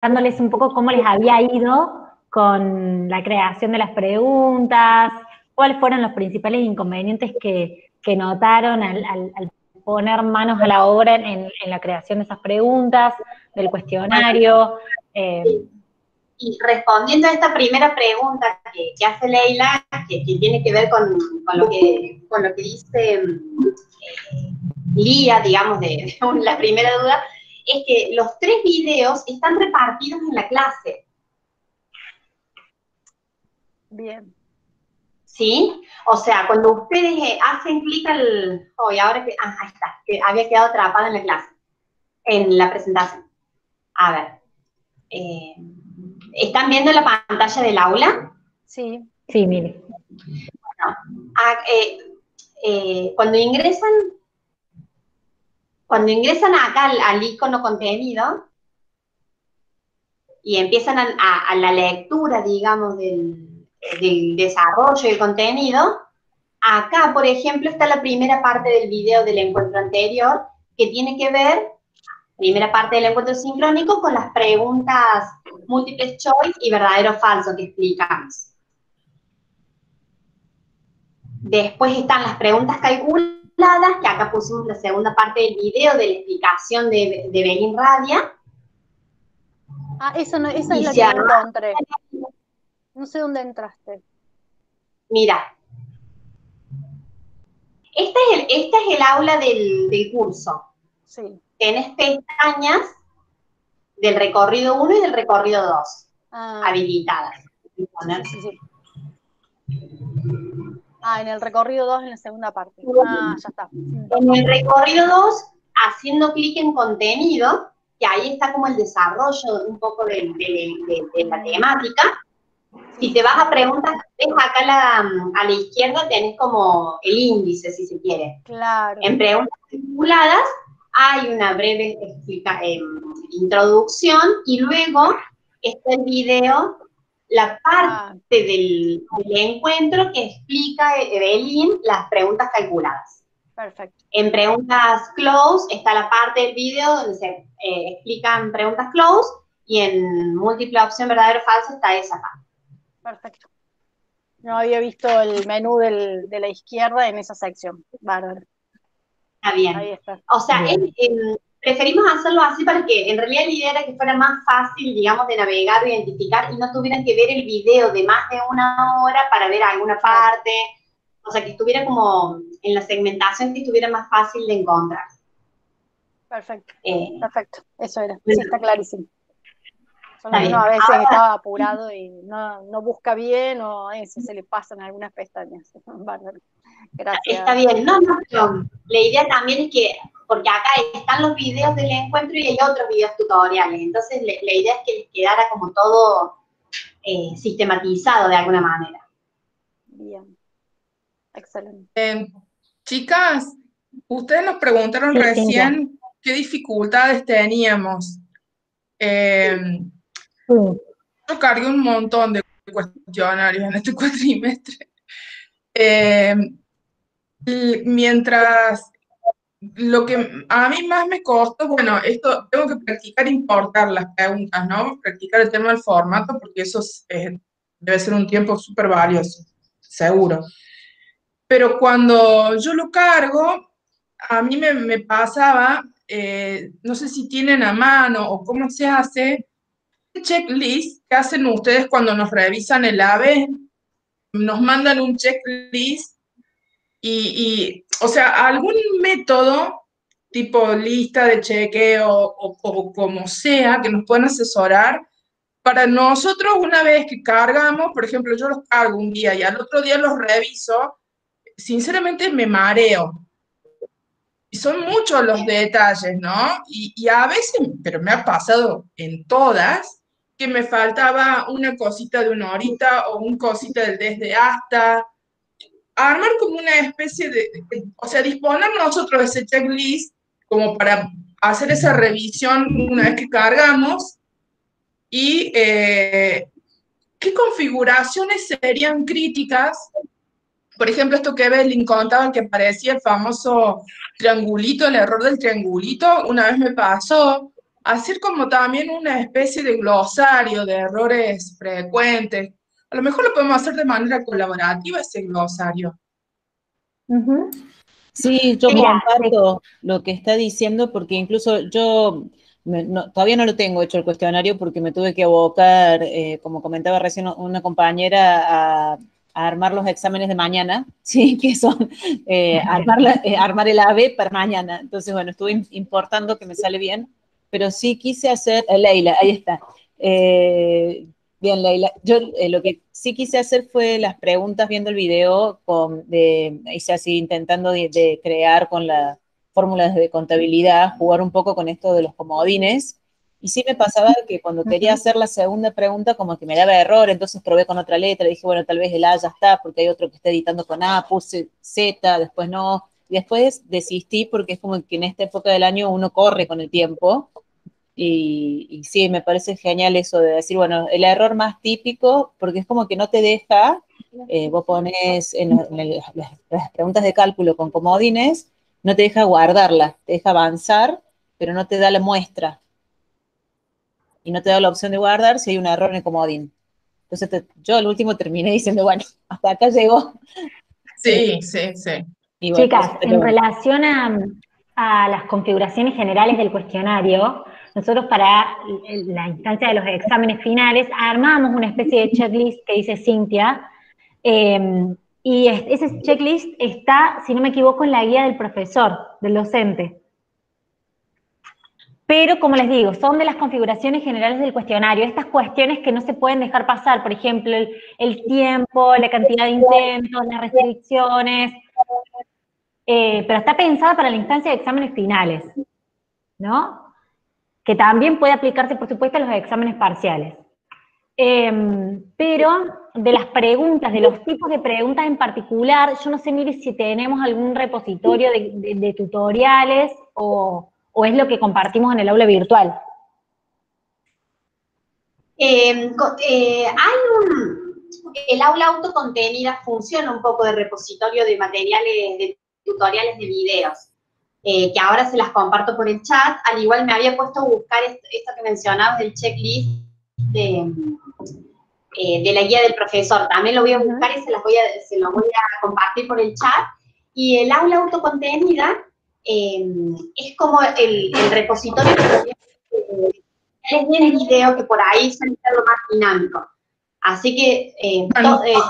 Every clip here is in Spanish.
preguntándoles un poco cómo les había ido con la creación de las preguntas, cuáles fueron los principales inconvenientes que notaron al poner manos a la obra en la creación de esas preguntas, del cuestionario. Y respondiendo a esta primera pregunta que hace Leila, que tiene que ver con lo que dice Lía, digamos, de la primera duda, es que los 3 videos están repartidos en la clase. Bien. ¿Sí? O sea, cuando ustedes hacen clic al... ahora que... ahí está, que había quedado atrapada en la clase, en la presentación. A ver. ¿Están viendo la pantalla del aula? Sí. Sí, mire. Bueno, cuando ingresan acá al icono contenido y empiezan a la lectura, digamos, del desarrollo del contenido, acá, por ejemplo, está la primera parte del video del encuentro anterior, que tiene que ver, primera parte del encuentro sincrónico, con las preguntas múltiples choice y verdadero o falso que explicamos. Después están las preguntas calculadas, que acá pusimos la segunda parte del video de la explicación de Belín Radia. Ah, esa es la que no encontré. No sé dónde entraste. Mira. Este es el aula del curso. Sí. Tenés pestañas del recorrido 1 y del recorrido 2 habilitadas. Sí. En el recorrido 2 en la segunda parte. Ya está. En el recorrido 2, haciendo clic en contenido, que ahí está como el desarrollo un poco de la temática. Si te vas a preguntas, ves acá a la izquierda tenés como el índice, si se quiere. Claro. En preguntas vinculadas hay una breve introducción y luego está el video, la parte del encuentro que explica Belín las preguntas calculadas. Perfecto. En preguntas close está la parte del video donde se explican preguntas close y en múltiple opción verdadero o falso está esa parte. Perfecto. No había visto el menú de la izquierda en esa sección. Bárbaro. Está bien. Ahí está. O sea, preferimos hacerlo así para que en realidad la idea era que fuera más fácil, digamos, de navegar, de identificar y no tuvieran que ver el video de más de 1 hora para ver alguna parte. O sea, que estuviera como en la segmentación, que estuviera más fácil de encontrar. Perfecto. Perfecto. Eso era. Bueno. Sí, está clarísimo. Solo uno a veces estaba apurado y no busca bien o eso se le pasan algunas pestañas. Bárbaro. Gracias. Está bien. No, pero la idea también es que, porque acá están los videos del encuentro y hay otros videos tutoriales. Entonces, la idea es que les quedara como todo sistematizado de alguna manera. Bien. Excelente. Chicas, ustedes nos preguntaron recién qué dificultades teníamos. Yo cargué un montón de cuestionarios en este cuatrimestre. Mientras lo que a mí más me costó, bueno, esto tengo que practicar importar las preguntas, ¿no? Practicar el tema del formato, porque eso debe ser un tiempo súper valioso, seguro. Pero cuando yo lo cargo, a mí me pasaba, no sé si tienen a mano o cómo se hace, checklist que hacen ustedes cuando nos revisan el AVE, nos mandan un checklist o sea, algún método tipo lista de chequeo o como sea que nos puedan asesorar para nosotros una vez que cargamos, por ejemplo, yo los cargo un día y al otro día los reviso, sinceramente me mareo. Y son muchos los detalles, ¿no? Y a veces, pero me ha pasado en todas, que me faltaba una cosita de una horita o un cosita del desde hasta. Armar como una especie o sea, disponer nosotros ese checklist como para hacer esa revisión una vez que cargamos y qué configuraciones serían críticas. Por ejemplo, esto que Evelyn contaba, que parecía el famoso triangulito, el error del triangulito, una vez me pasó, hacer como también una especie de glosario de errores frecuentes. A lo mejor lo podemos hacer de manera colaborativa ese glosario. Ujú. Sí, yo Mira, comparto lo que está diciendo porque incluso yo todavía no lo tengo hecho el cuestionario porque me tuve que abocar, como comentaba recién una compañera, a armar los exámenes de mañana, sí, que son armar el AVE para mañana. Entonces, bueno, estuve importando que me sale bien, pero sí quise hacer, Leila, ahí está. Bien, Leila. Yo lo que sí quise hacer fue las preguntas viendo el video, hice así intentando de crear con las fórmulas de contabilidad, jugar un poco con esto de los comodines. Y sí me pasaba que cuando quería hacer la segunda pregunta como que me daba error, entonces probé con otra letra, dije, bueno, tal vez el A ya está, porque hay otro que está editando con A, puse Z, después no. Y después desistí porque es como que en esta época del año uno corre con el tiempo. Y sí, me parece genial eso de decir, bueno, el error más típico, porque es como que no te deja, vos pones las preguntas de cálculo con comodines, no te deja guardarlas, te deja avanzar, pero no te da la muestra. Y no te da la opción de guardar si hay un error en el comodín. Entonces yo al último terminé diciendo, bueno, hasta acá llegó. Sí, sí, sí. Y bueno, chicas, en bueno. relación a las configuraciones generales del cuestionario, nosotros para la instancia de los exámenes finales armamos una especie de checklist que dice Cintia, y ese checklist está, si no me equivoco, en la guía del profesor, del docente. Pero, como les digo, son de las configuraciones generales del cuestionario, estas cuestiones que no se pueden dejar pasar, por ejemplo, el tiempo, la cantidad de intentos, las restricciones, pero está pensada para la instancia de exámenes finales, ¿no? Que también puede aplicarse, por supuesto, a los exámenes parciales. Pero de las preguntas, de los tipos de preguntas en particular, yo no sé, Miri, si tenemos algún repositorio de tutoriales o es lo que compartimos en el aula virtual. El aula autocontenida funciona un poco de repositorio de materiales, de tutoriales de videos, que ahora se las comparto por el chat. Al igual me había puesto a buscar esto que mencionabas del checklist de la guía del profesor. También lo voy a buscar y se lo voy a compartir por el chat. Y el aula autocontenida es como el repositorio de video, que por ahí suele ser lo más dinámico. Así que todos tienen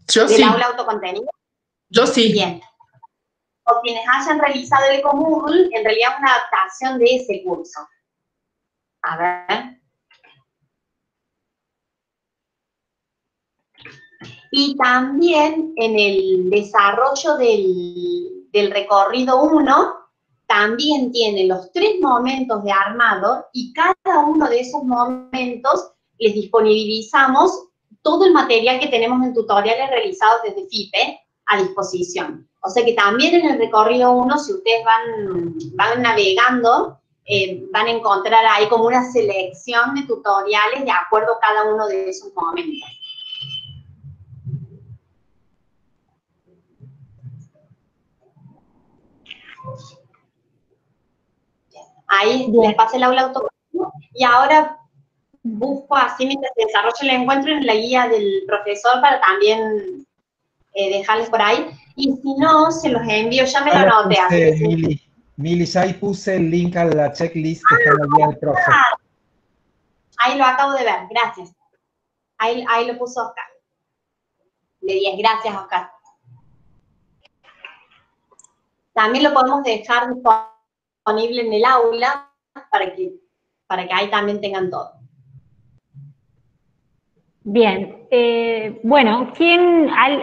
Yo del sí. aula autocontenido. Yo sí. Bien. O quienes hayan realizado el Ecomoodle, en realidad es una adaptación de ese curso. A ver. Y también en el desarrollo del recorrido 1, también tiene los 3 momentos de armado y cada uno de esos momentos les disponibilizamos todo el material que tenemos en tutoriales realizados desde FIPE a disposición. O sea que también en el recorrido 1, si ustedes van navegando, van a encontrar ahí como una selección de tutoriales de acuerdo a cada uno de esos momentos. Ahí les pasé el aula autocontenida y ahora busco así mientras se desarrolla el encuentro en la guía del profesor para también dejarles por ahí. Y si no, se los envío, ya me lo anoté. Mili, ahí puse el link a la checklist que está en la guía del profe. Ahí lo acabo de ver, gracias. Ahí lo puso Oscar. De 10, gracias, Oscar. También lo podemos dejar disponible en el aula para que ahí también tengan todo. Bien, bueno,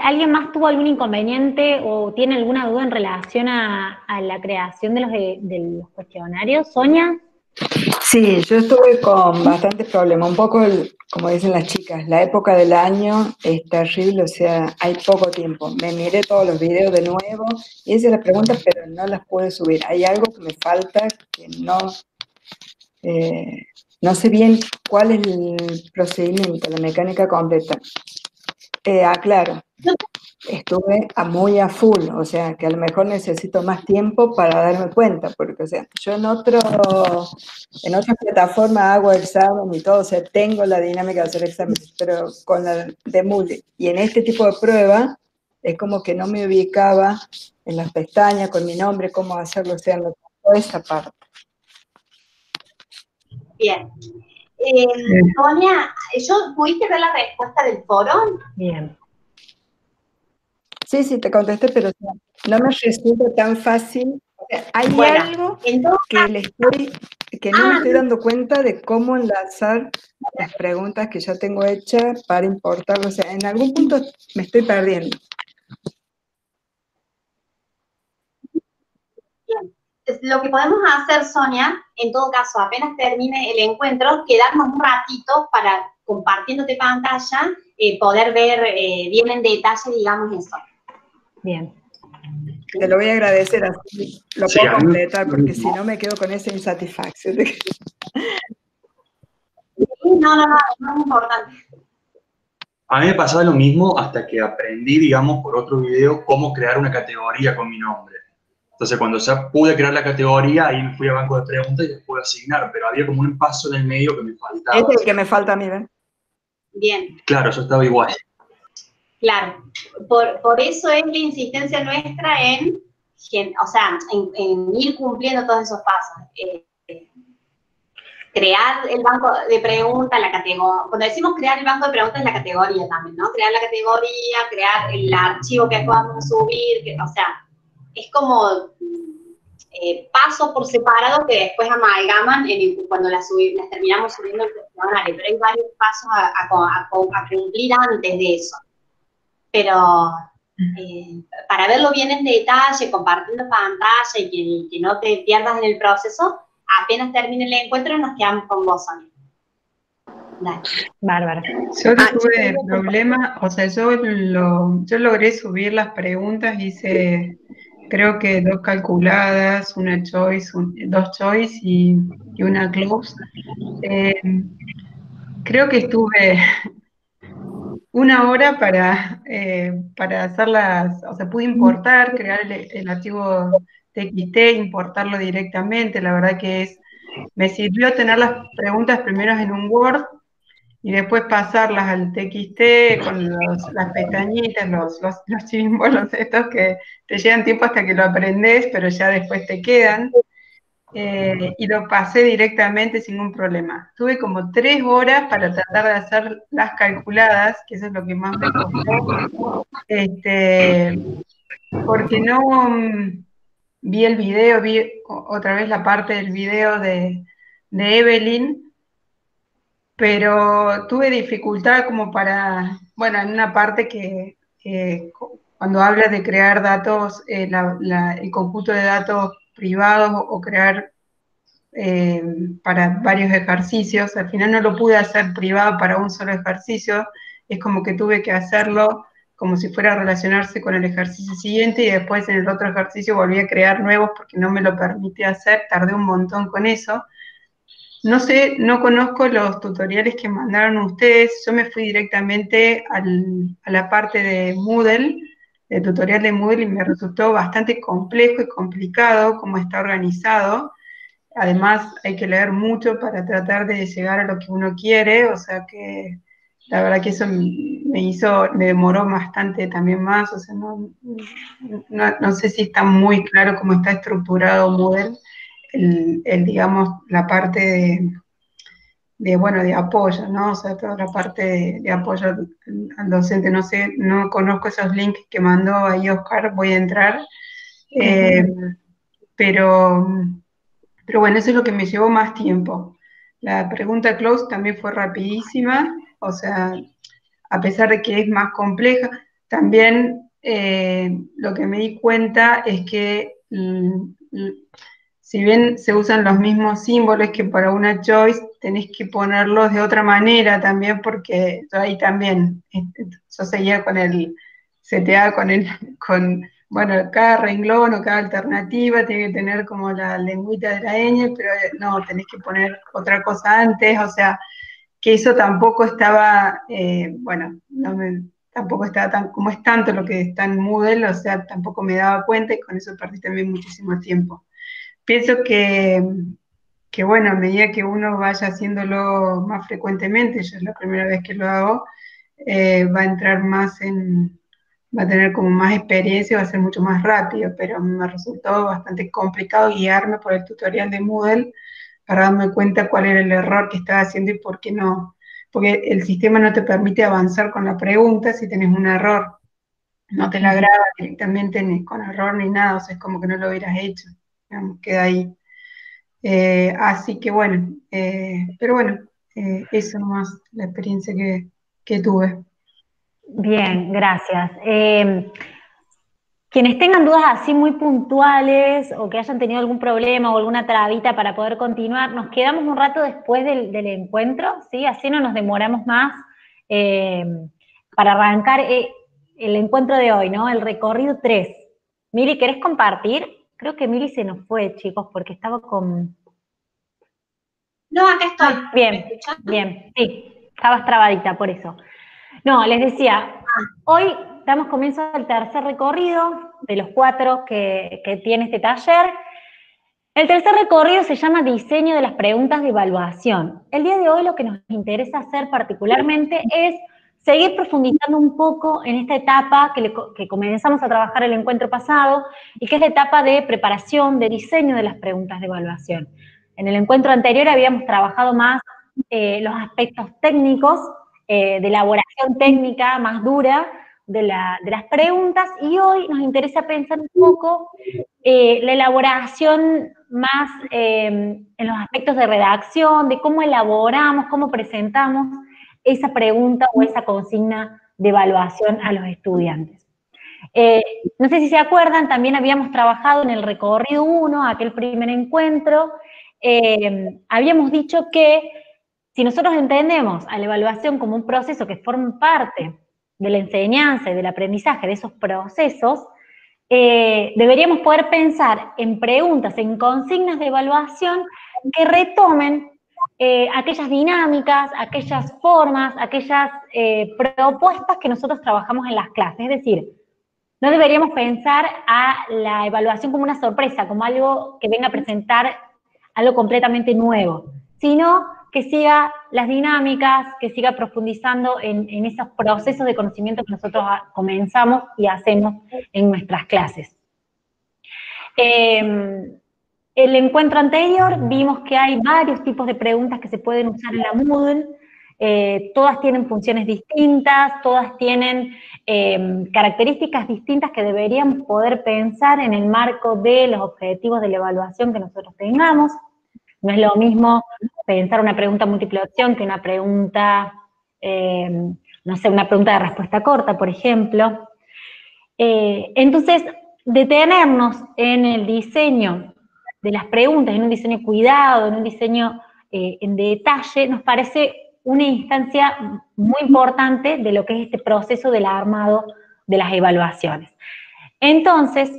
¿alguien más tuvo algún inconveniente o tiene alguna duda en relación a la creación de los cuestionarios? ¿Sonia? Sí, yo estuve con bastantes problemas, un poco, como dicen las chicas, la época del año es terrible, o sea, hay poco tiempo. Me miré todos los videos de nuevo y hice las preguntas, pero no las pude subir. Hay algo que me falta, que no sé bien cuál es el procedimiento, la mecánica completa. Aclaro, estuve muy a full, o sea, que a lo mejor necesito más tiempo para darme cuenta, porque, o sea, yo en otra plataforma hago examen y todo, o sea, tengo la dinámica de hacer exámenes, pero con la de Moodle, y en este tipo de prueba, es como que no me ubicaba en las pestañas, con mi nombre, cómo hacerlo, o sea, no toda esa parte. Bien. Sonia, ¿pudiste ver la respuesta del foro? Bien. Sí, te contesté, pero o sea, no me resulta tan fácil. O sea, hay algo que no me estoy dando cuenta de cómo enlazar las preguntas que ya tengo hechas para importarlo. O sea, en algún punto me estoy perdiendo. Bien. Lo que podemos hacer, Sonia, en todo caso, apenas termine el encuentro, quedarnos un ratito para, compartiéndote pantalla, poder ver bien en detalle, digamos, eso. Bien. Te lo voy a agradecer, así lo puedo completar, porque si no me quedo con esa insatisfacción. No es importante. A mí me pasaba lo mismo hasta que aprendí, digamos, por otro video, cómo crear una categoría con mi nombre. Entonces, cuando ya pude crear la categoría, ahí me fui a banco de preguntas y les pude asignar, pero había como un paso en el medio que me faltaba. Es el que me falta a mí, ¿ven? Bien. Claro, yo estaba igual. Claro. Por eso es la insistencia nuestra en ir cumpliendo todos esos pasos. Crear el banco de preguntas, la categoría. Cuando decimos crear el banco de preguntas, es la categoría también, ¿no? Crear la categoría, crear el archivo que podamos subir, o sea, es como pasos por separado que después amalgaman cuando las terminamos subiendo el cuestionario, pero hay varios pasos a cumplir antes de eso. Pero para verlo bien en detalle, compartiendo pantalla y que no te pierdas en el proceso, apenas termine el encuentro nos quedamos con vos, Sonia. Dale. Bárbara. Yo no tuve problema, o sea, yo logré subir las preguntas, hice creo que 2 calculadas, una choice, 2 choice y una close. Creo que estuve 1 hora para hacerlas, o sea, pude importar, crear el archivo TXT, importarlo directamente, la verdad que me sirvió tener las preguntas primero en un Word y después pasarlas al TXT con las pestañitas, los símbolos estos que te llevan tiempo hasta que lo aprendes, pero ya después te quedan. Y lo pasé directamente sin ningún problema. Tuve como 3 horas para tratar de hacer las calculadas, que eso es lo que más me costó, porque no vi el video, vi otra vez la parte del video de Evelyn, pero tuve dificultad como para, bueno, en una parte que cuando hablas de crear datos, el conjunto de datos privados o crear para varios ejercicios, al final no lo pude hacer privado para un solo ejercicio, es como que tuve que hacerlo como si fuera a relacionarse con el ejercicio siguiente y después en el otro ejercicio volví a crear nuevos porque no me lo permitía hacer, tardé un montón con eso. No sé, no conozco los tutoriales que mandaron ustedes, yo me fui directamente a la parte de Moodle, el tutorial de Moodle, y me resultó bastante complejo y complicado cómo está organizado. Además, hay que leer mucho para tratar de llegar a lo que uno quiere, o sea que la verdad que eso me demoró bastante también más, o sea, no sé si está muy claro cómo está estructurado Moodle, digamos, la parte de apoyo, ¿no? O sea, toda la parte de apoyo al docente, no sé, no conozco esos links que mandó ahí Oscar, voy a entrar, pero bueno, eso es lo que me llevó más tiempo. La pregunta close también fue rapidísima, o sea, a pesar de que es más compleja, también lo que me di cuenta es que si bien se usan los mismos símbolos que para una choice, tenés que ponerlos de otra manera también, porque yo ahí también, yo seguía con el CTA, bueno, cada renglón o cada alternativa tiene que tener como la lengüita de la ñ, pero no, tenés que poner otra cosa antes, o sea, que eso tampoco estaba, bueno, tampoco estaba tan, como es tanto lo que está en Moodle, o sea, tampoco me daba cuenta y con eso perdí también muchísimo tiempo. Pienso que bueno, a medida que uno vaya haciéndolo más frecuentemente, yo es la primera vez que lo hago, va a entrar más va a tener como más experiencia, va a ser mucho más rápido, pero me resultó bastante complicado guiarme por el tutorial de Moodle para darme cuenta cuál era el error que estaba haciendo y por qué no, porque el sistema no te permite avanzar con la pregunta si tenés un error, no te la graba directamente ni con error ni nada, o sea, es como que no lo hubieras hecho, digamos, queda ahí. Así que bueno, pero bueno, eso nomás, la experiencia que tuve. Bien, gracias. Quienes tengan dudas así muy puntuales o que hayan tenido algún problema o alguna trabita para poder continuar, nos quedamos un rato después del encuentro, ¿sí? Así no nos demoramos más para arrancar el encuentro de hoy, ¿no? El recorrido 3. Mili, ¿querés compartir? Creo que Mili se nos fue, chicos, porque estaba con... No, acá estoy. Bien, bien, sí, estabas trabadita, por eso. No, les decía, hoy damos comienzo al tercer recorrido de los 4 que tiene este taller. El tercer recorrido se llama Diseño de las preguntas de evaluación. El día de hoy lo que nos interesa hacer particularmente es seguir profundizando un poco en esta etapa que comenzamos a trabajar el encuentro pasado y que es la etapa de preparación, de diseño de las preguntas de evaluación. En el encuentro anterior habíamos trabajado más los aspectos técnicos, de elaboración técnica más dura de las preguntas, y hoy nos interesa pensar un poco la elaboración más en los aspectos de redacción, de cómo elaboramos, cómo presentamos esa pregunta o esa consigna de evaluación a los estudiantes. No sé si se acuerdan, también habíamos trabajado en el recorrido 1, aquel primer encuentro, habíamos dicho que si nosotros entendemos a la evaluación como un proceso que forma parte de la enseñanza y del aprendizaje de esos procesos, deberíamos poder pensar en preguntas, en consignas de evaluación que retomen aquellas dinámicas, aquellas formas, aquellas propuestas que nosotros trabajamos en las clases. Es decir, no deberíamos pensar a la evaluación como una sorpresa, como algo que venga a presentar algo completamente nuevo, sino que siga las dinámicas, que siga profundizando en esos procesos de conocimiento que nosotros comenzamos y hacemos en nuestras clases. El encuentro anterior vimos que hay varios tipos de preguntas que se pueden usar en la Moodle, todas tienen funciones distintas, todas tienen características distintas que deberíamos poder pensar en el marco de los objetivos de la evaluación que nosotros tengamos. No es lo mismo pensar una pregunta múltiple opción que una pregunta, no sé, una pregunta de respuesta corta, por ejemplo. Entonces, detenernos en el diseño de las preguntas, en un diseño cuidado, en un diseño en detalle, nos parece una instancia muy importante de lo que es este proceso del armado de las evaluaciones. Entonces,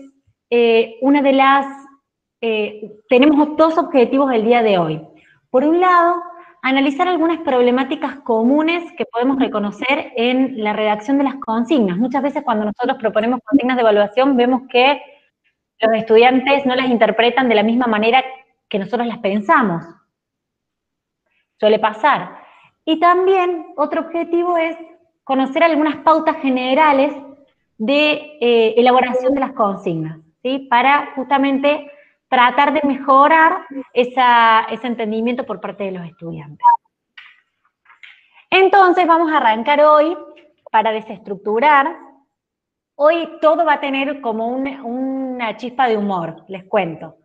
tenemos 2 objetivos el día de hoy. Por un lado, analizar algunas problemáticas comunes que podemos reconocer en la redacción de las consignas. Muchas veces cuando nosotros proponemos consignas de evaluación vemos que los estudiantes no las interpretan de la misma manera que nosotros las pensamos. Suele pasar. Y también otro objetivo es conocer algunas pautas generales de elaboración de las consignas, ¿sí? Para justamente tratar de mejorar ese entendimiento por parte de los estudiantes. Entonces vamos a arrancar hoy para desestructurar. Hoy todo va a tener como una chispa de humor, les cuento.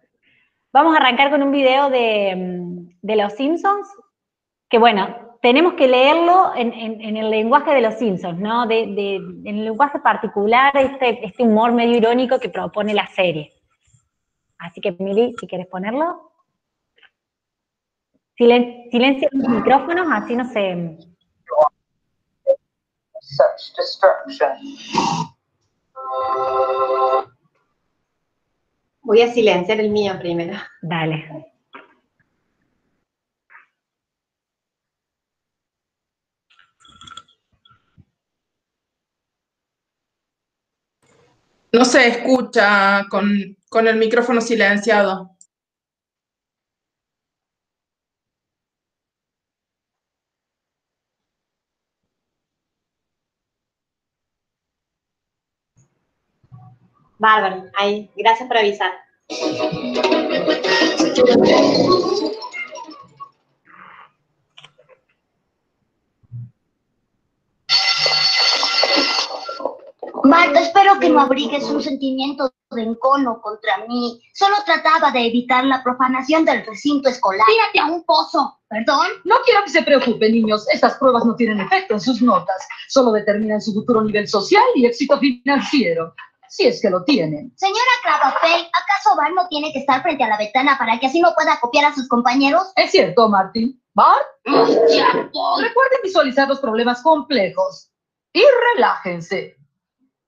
Vamos a arrancar con un video de Los Simpsons, que bueno, tenemos que leerlo en el lenguaje de Los Simpsons, ¿no? En el lenguaje particular, este humor medio irónico que propone la serie. Así que, Mili, si quieres ponerlo. Silencia los micrófonos, así no se... Such destruction. Voy a silenciar el mío primero. Dale. No se escucha con el micrófono silenciado. Bárbaro, ahí, gracias por avisar. Marta, espero que no abrigues un sentimiento de encono contra mí. Solo trataba de evitar la profanación del recinto escolar. Tírate a un pozo. ¿Perdón? No quiero que se preocupen, niños. Estas pruebas no tienen efecto en sus notas. Solo determinan su futuro nivel social y éxito financiero. Si es que lo tienen. Señora Clavapel, ¿acaso Bart no tiene que estar frente a la ventana para que así no pueda copiar a sus compañeros? Es cierto, Martín. ¿Bart? Ya voy. Recuerden visualizar los problemas complejos. Y relájense.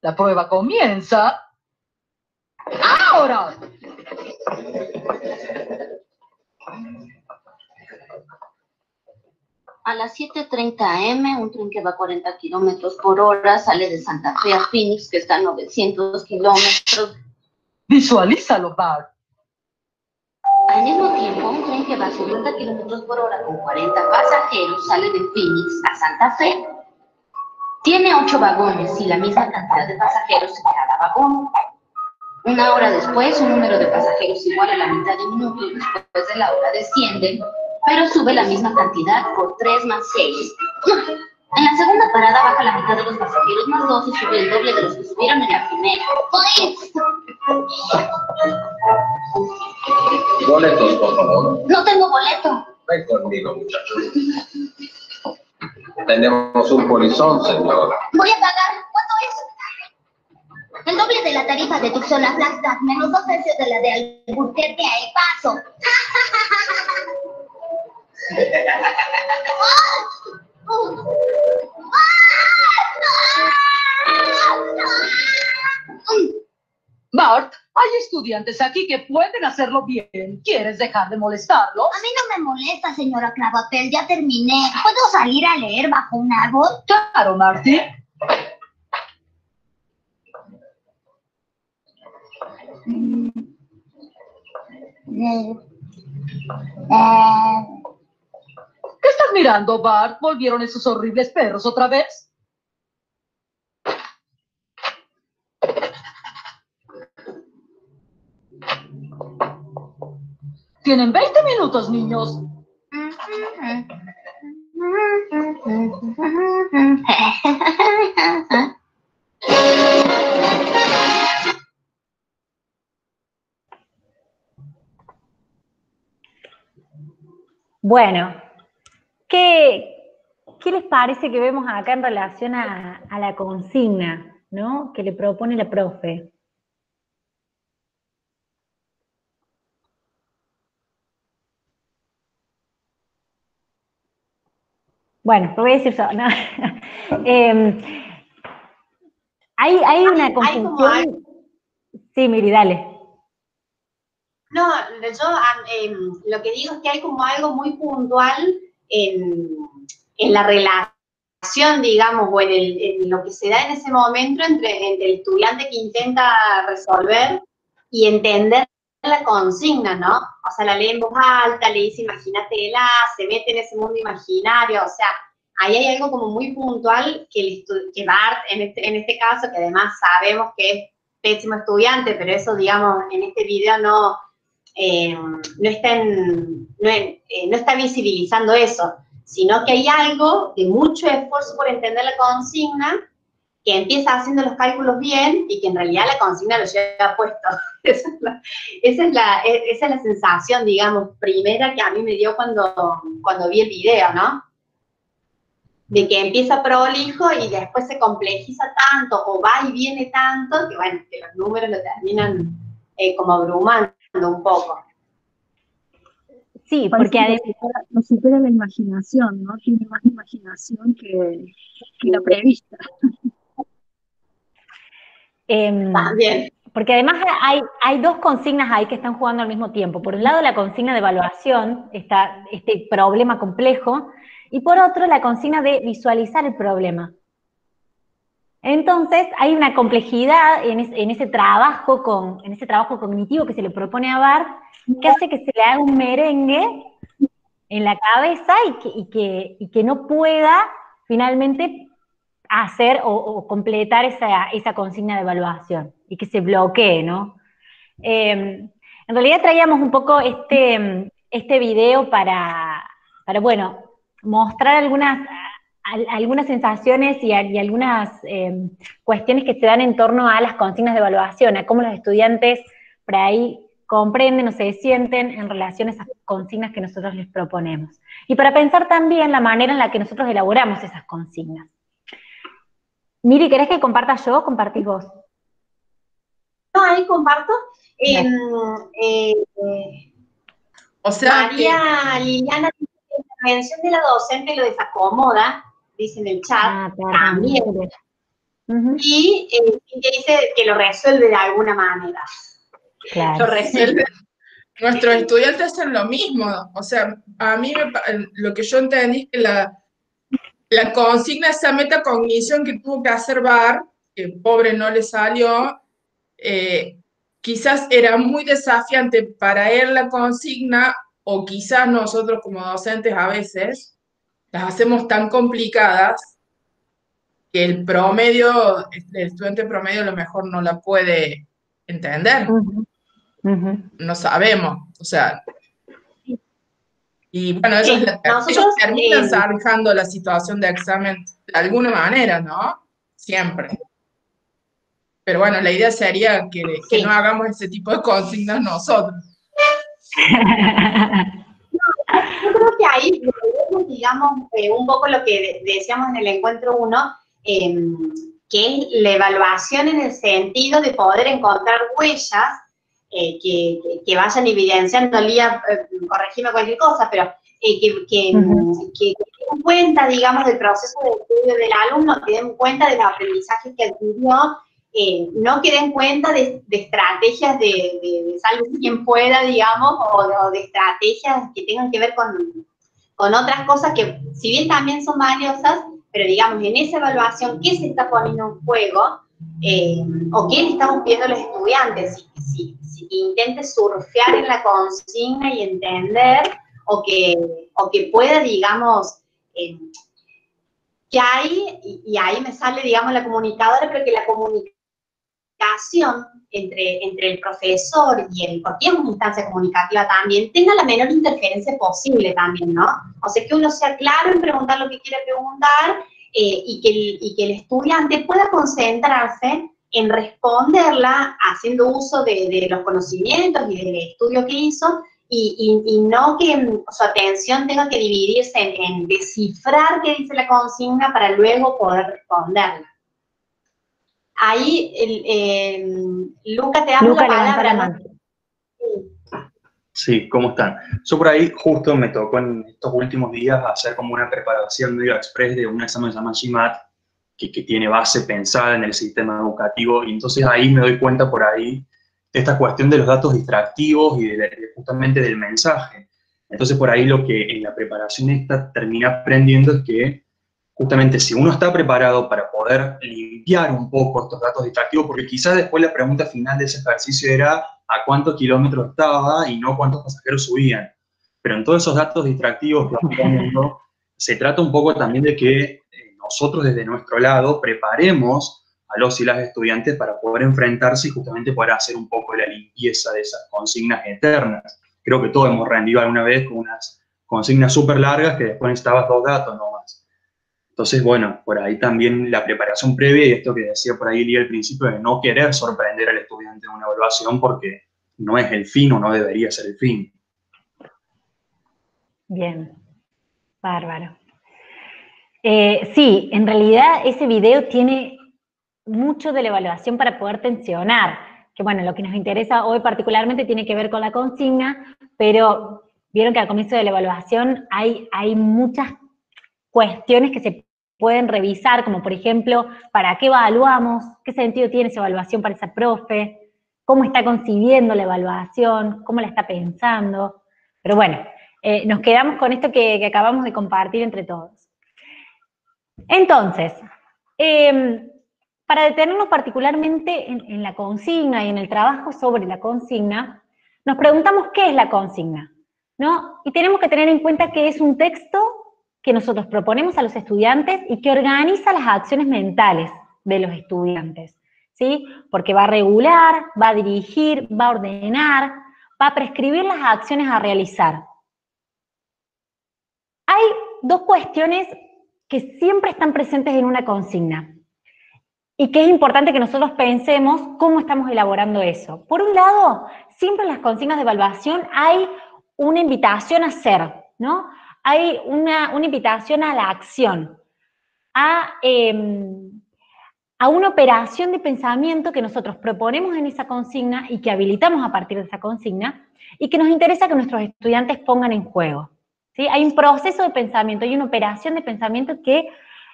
La prueba comienza ahora. A las 7:30 am, un tren que va a 40 kilómetros por hora sale de Santa Fe a Phoenix, que está a 900 kilómetros. Visualízalo, Bart. Al mismo tiempo, un tren que va a 50 kilómetros por hora con 40 pasajeros sale de Phoenix a Santa Fe. Tiene 8 vagones y la misma cantidad de pasajeros en cada vagón. Una hora después, un número de pasajeros igual a la mitad de un minuto después de la hora desciende, pero sube la misma cantidad por 3 más 6. En la segunda parada baja la mitad de los pasajeros más 2 y sube el doble de los que subieron en la primera. Boletos, por favor. No tengo boleto. Ven conmigo, muchachos. Tenemos un polizón, señora. Voy a pagar. ¿Cuánto es? El doble de la tarifa de Tucson a Flagstaff, menos 2 tercios de la de Albuquerque a El Paso. Bart, hay estudiantes aquí que pueden hacerlo bien. ¿Quieres dejar de molestarlos? A mí no me molesta, señora Clavapel, ya terminé. ¿Puedo salir a leer bajo un árbol? Claro, Marty. ¿Qué estás mirando, Bart? ¿Volvieron esos horribles perros otra vez? Tienen 20 minutos, niños. Bueno, ¿qué les parece que vemos acá en relación a la consigna, ¿no?, que le propone la profe? Bueno, lo voy a decir yo, ¿no? Hay una confusión. Sí, Miri, dale. No, yo lo que digo es que hay como algo muy puntual en la relación, digamos, o en lo que se da en ese momento entre el estudiante que intenta resolver y entender la consigna, ¿no? O sea, la lee en voz alta, le dice imagínatela, se mete en ese mundo imaginario, o sea, ahí hay algo como muy puntual que Bart, en este caso, que además sabemos que es pésimo estudiante, pero eso, digamos, en este video no está visibilizando eso, sino que hay algo de mucho esfuerzo por entender la consigna, que empieza haciendo los cálculos bien y que en realidad la consigna lo lleva puesto. Esa es la sensación, digamos, primera que a mí me dio cuando vi el video, ¿no? De que empieza prolijo y después se complejiza tanto o va y viene tanto que, bueno, que los números lo terminan como abrumando un poco. Sí, porque además nos supera la imaginación, ¿no? Tiene más imaginación que la prevista. Bien. Porque además hay dos consignas ahí que están jugando al mismo tiempo. Por un lado, la consigna de evaluación, está este problema complejo, y por otro, la consigna de visualizar el problema. Entonces, hay una complejidad en ese trabajo cognitivo que se le propone a Bart, que hace que se le haga un merengue en la cabeza y que no pueda finalmente hacer o completar esa consigna de evaluación, y que se bloquee, ¿no? En realidad traíamos un poco este video para bueno, mostrar algunas sensaciones y algunas cuestiones que se dan en torno a las consignas de evaluación, a cómo los estudiantes por ahí comprenden o se sienten en relación a esas consignas que nosotros les proponemos. Y para pensar también la manera en la que nosotros elaboramos esas consignas. Miri, ¿querés que comparta yo o compartís vos? No, ahí comparto. O sea, María Liliana dice que la intervención de la docente lo desacomoda, dice en el chat, también. Y que dice que lo resuelve de alguna manera. Claro. Lo resuelve. Nuestros estudiantes hacen lo mismo. O sea, a mí lo que yo entendí es que la consigna, esa metacognición que tuvo que hacer Bart, que pobre no le salió, quizás era muy desafiante para él la consigna, o quizás nosotros como docentes a veces las hacemos tan complicadas que el estudiante promedio a lo mejor no la puede entender. No sabemos, o sea. Y bueno, ellos terminan zanjando la situación de examen de alguna manera, ¿no? Siempre. Pero bueno, la idea sería que no hagamos ese tipo de consignas nosotros. Yo creo que ahí, digamos, un poco lo que decíamos en el encuentro 1, que es la evaluación en el sentido de poder encontrar huellas que vayan evidenciando, Lía, corregime cualquier cosa, pero que den cuenta, digamos, del proceso de estudio del alumno, que den cuenta de los aprendizajes que adquirió, no que den cuenta de estrategias de salve quien pueda, digamos, o de estrategias que tengan que ver con otras cosas que, si bien también son valiosas, pero digamos, en esa evaluación, ¿qué se está poniendo en juego? O qué le estamos pidiendo a los estudiantes, si intente surfear en la consigna y entender, o que pueda, digamos, que hay, y ahí me sale, digamos, la comunicadora, pero que la comunicación entre el profesor y porque es una instancia comunicativa también, tenga la menor interferencia posible también, ¿no? O sea, que uno sea claro en preguntar lo que quiere preguntar, y que el estudiante pueda concentrarse en responderla haciendo uso de los conocimientos y del estudio que hizo, y no que su atención tenga que dividirse en descifrar qué dice la consigna para luego poder responderla. Ahí, Luca, te damos la palabra. Sí, ¿cómo están? Yo por ahí justo me tocó en estos últimos días hacer como una preparación medio express de un examen que se llama GMAT, que tiene base pensada en el sistema educativo, y entonces ahí me doy cuenta por ahí de esta cuestión de los datos distractivos y justamente del mensaje. Entonces por ahí lo que en la preparación esta termina aprendiendo es que justamente si uno está preparado para poder limpiar un poco estos datos distractivos, porque quizás después la pregunta final de ese ejercicio era a cuántos kilómetros estaba y no cuántos pasajeros subían. Pero en todos esos datos distractivos que vamos poniendo, se trata un poco también de que nosotros desde nuestro lado preparemos a los y las estudiantes para poder enfrentarse y justamente poder hacer un poco la limpieza de esas consignas eternas. Creo que todos hemos rendido alguna vez con unas consignas súper largas que después necesitabas 2 datos nomás. Entonces, bueno, por ahí también la preparación previa y esto que decía por ahí Lía al principio de no querer sorprender al estudiante en una evaluación porque no es el fin o no debería ser el fin. Bien, bárbaro. Sí, en realidad ese video tiene mucho de la evaluación para poder tensionar, que bueno, lo que nos interesa hoy particularmente tiene que ver con la consigna, pero vieron que al comienzo de la evaluación hay muchas cuestiones que se pueden revisar, como por ejemplo, ¿para qué evaluamos? ¿Qué sentido tiene esa evaluación para esa profe? ¿Cómo está concibiendo la evaluación? ¿Cómo la está pensando? Pero bueno, nos quedamos con esto que acabamos de compartir entre todos. Entonces, para detenernos particularmente en la consigna y en el trabajo sobre la consigna, nos preguntamos qué es la consigna, ¿no? Y tenemos que tener en cuenta que es un texto que nosotros proponemos a los estudiantes y que organiza las acciones mentales de los estudiantes, ¿sí? Porque va a regular, va a dirigir, va a ordenar, va a prescribir las acciones a realizar. Hay dos cuestiones que siempre están presentes en una consigna y que es importante que nosotros pensemos cómo estamos elaborando eso. Por un lado, siempre en las consignas de evaluación hay una invitación a hacer, ¿no? Hay una invitación a la acción, a una operación de pensamiento que nosotros proponemos en esa consigna y que habilitamos a partir de esa consigna y que nos interesa que nuestros estudiantes pongan en juego, ¿sí? Hay un proceso de pensamiento, hay una operación de pensamiento que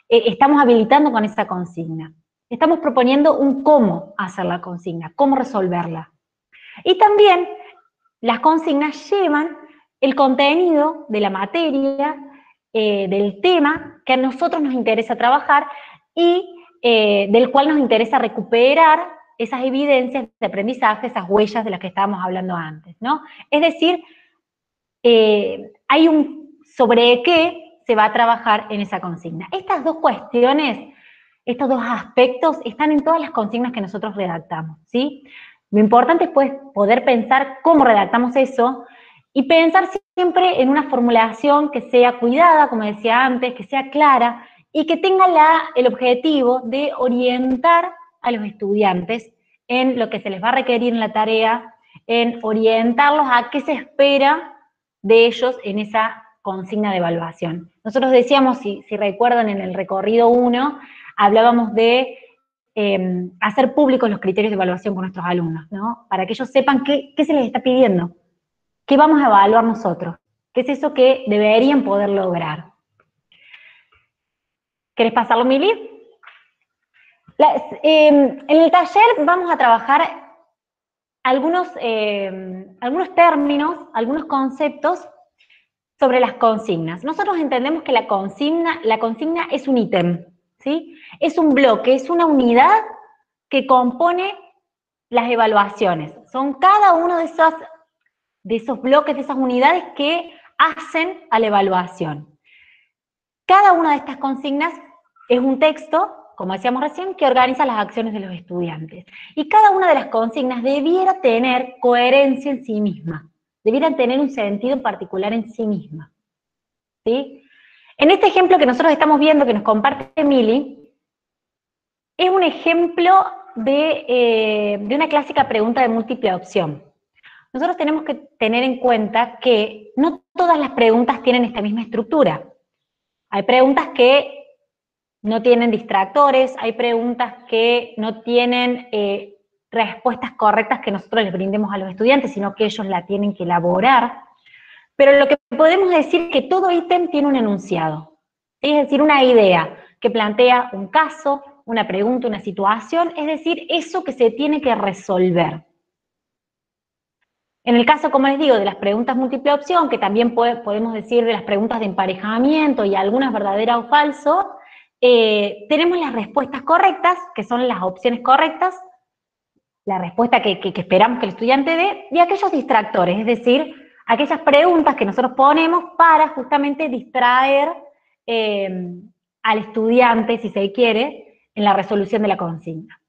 estamos habilitando con esa consigna. Estamos proponiendo un cómo hacer la consigna, cómo resolverla. Y también las consignas llevan el contenido de la materia, del tema que a nosotros nos interesa trabajar y del cual nos interesa recuperar esas evidencias de aprendizaje, esas huellas de las que estábamos hablando antes, ¿no? Es decir, hay un sobre qué se va a trabajar en esa consigna. Estas dos cuestiones, estos dos aspectos están en todas las consignas que nosotros redactamos, ¿sí? Lo importante es pues, poder pensar cómo redactamos eso y pensar siempre en una formulación que sea cuidada, como decía antes, que sea clara y que tenga el objetivo de orientar a los estudiantes en lo que se les va a requerir en la tarea, en orientarlos a qué se espera de ellos en esa consigna de evaluación. Nosotros decíamos, si recuerdan en el recorrido 1, hablábamos de hacer públicos los criterios de evaluación con nuestros alumnos, ¿no? Para que ellos sepan qué se les está pidiendo, qué vamos a evaluar nosotros, qué es eso que deberían poder lograr. ¿Querés pasarlo, Mili? En el taller vamos a trabajar algunos términos, algunos conceptos sobre las consignas. Nosotros entendemos que la consigna es un ítem, ¿sí? Es un bloque, es una unidad que compone las evaluaciones. Son cada uno de esos bloques, de esas unidades que hacen a la evaluación. Cada una de estas consignas es un texto, como decíamos recién, que organiza las acciones de los estudiantes. Y cada una de las consignas debiera tener coherencia en sí misma, debieran tener un sentido particular en sí misma, ¿sí? En este ejemplo que nosotros estamos viendo, que nos comparte Mili, es un ejemplo de una clásica pregunta de múltiple opción. Nosotros tenemos que tener en cuenta que no todas las preguntas tienen esta misma estructura. Hay preguntas que no tienen distractores, hay preguntas que no tienen respuestas correctas que nosotros les brindemos a los estudiantes, sino que ellos la tienen que elaborar. Pero lo que podemos decir es que todo ítem tiene un enunciado, es decir, una idea que plantea un caso, una pregunta, una situación, es decir, eso que se tiene que resolver. En el caso, como les digo, de las preguntas múltiple opción, que también podemos decir de las preguntas de emparejamiento y algunas verdadera o falso, tenemos las respuestas correctas, que son las opciones correctas, la respuesta que esperamos que el estudiante dé, y aquellos distractores, es decir, aquellas preguntas que nosotros ponemos para justamente distraer al estudiante, si se quiere, en la resolución de la consigna.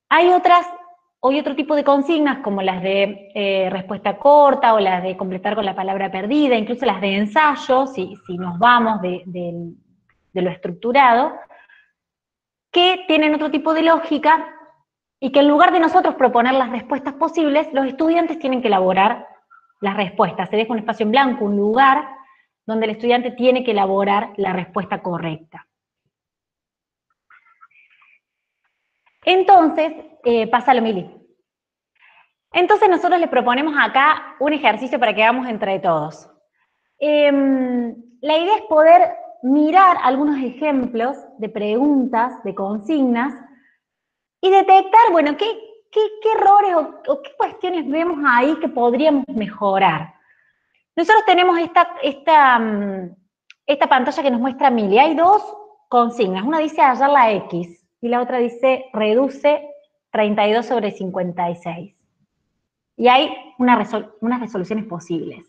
Hay otro tipo de consignas, como las de respuesta corta o las de completar con la palabra perdida, incluso las de ensayo, si nos vamos de lo estructurado, que tienen otro tipo de lógica y que en lugar de nosotros proponer las respuestas posibles, los estudiantes tienen que elaborar las respuestas. Se deja un espacio en blanco, un lugar donde el estudiante tiene que elaborar la respuesta correcta. Entonces, pásalo, Mili. Entonces nosotros les proponemos acá un ejercicio para que hagamos entre todos. La idea es poder mirar algunos ejemplos de preguntas, de consignas, y detectar, bueno, qué errores o qué cuestiones vemos ahí que podríamos mejorar. Nosotros tenemos esta pantalla que nos muestra Mili. Hay dos consignas. Una dice hallar la X, y la otra dice reduce 32 sobre 56. Y hay unas resoluciones posibles.